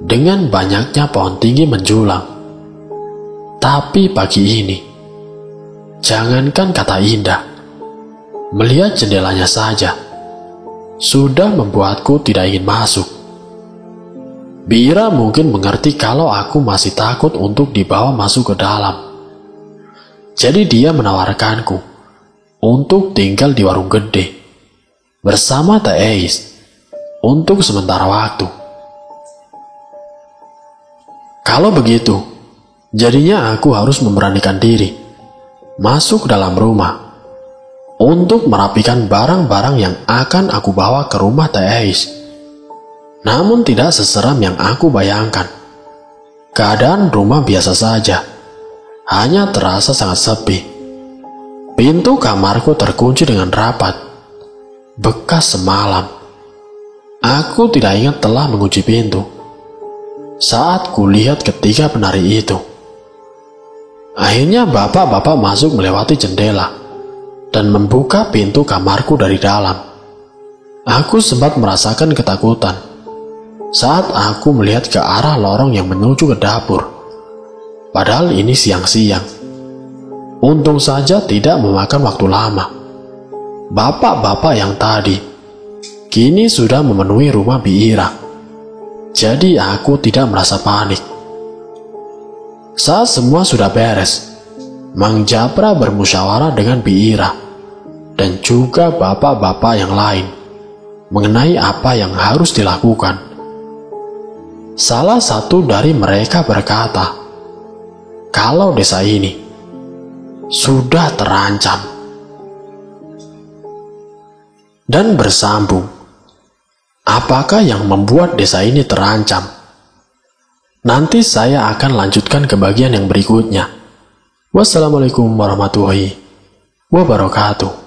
dengan banyaknya pohon tinggi menjulang. Tapi pagi ini, jangankan kata indah, melihat jendelanya saja sudah membuatku tidak ingin masuk. Bi Ira mungkin mengerti kalau aku masih takut untuk dibawa masuk ke dalam. Jadi dia menawarkanku untuk tinggal di warung gede bersama Teh Eis untuk sementara waktu. Kalau begitu, jadinya aku harus memberanikan diri masuk dalam rumah untuk merapikan barang-barang yang akan aku bawa ke rumah Teh Eis. Namun tidak seseram yang aku bayangkan. Keadaan rumah biasa saja, hanya terasa sangat sepi. Pintu kamarku terkunci dengan rapat, bekas semalam. Aku tidak ingat telah mengunci pintu saat kulihat ketiga penari itu. Akhirnya bapak-bapak masuk melewati jendela dan membuka pintu kamarku dari dalam. Aku sempat merasakan ketakutan saat aku melihat ke arah lorong yang menuju ke dapur. Padahal ini siang-siang. Untung saja tidak memakan waktu lama. Bapak-bapak yang tadi kini sudah memenuhi rumah Bi Ira. Jadi aku tidak merasa panik. Saat semua sudah beres, Mang Japra bermusyawarah dengan Bi Ira dan juga bapak-bapak yang lain mengenai apa yang harus dilakukan. Salah satu dari mereka berkata, kalau desa ini sudah terancam, dan bersambung, apakah yang membuat desa ini terancam? Nanti saya akan lanjutkan ke bagian yang berikutnya. Wassalamualaikum warahmatullahi wabarakatuh.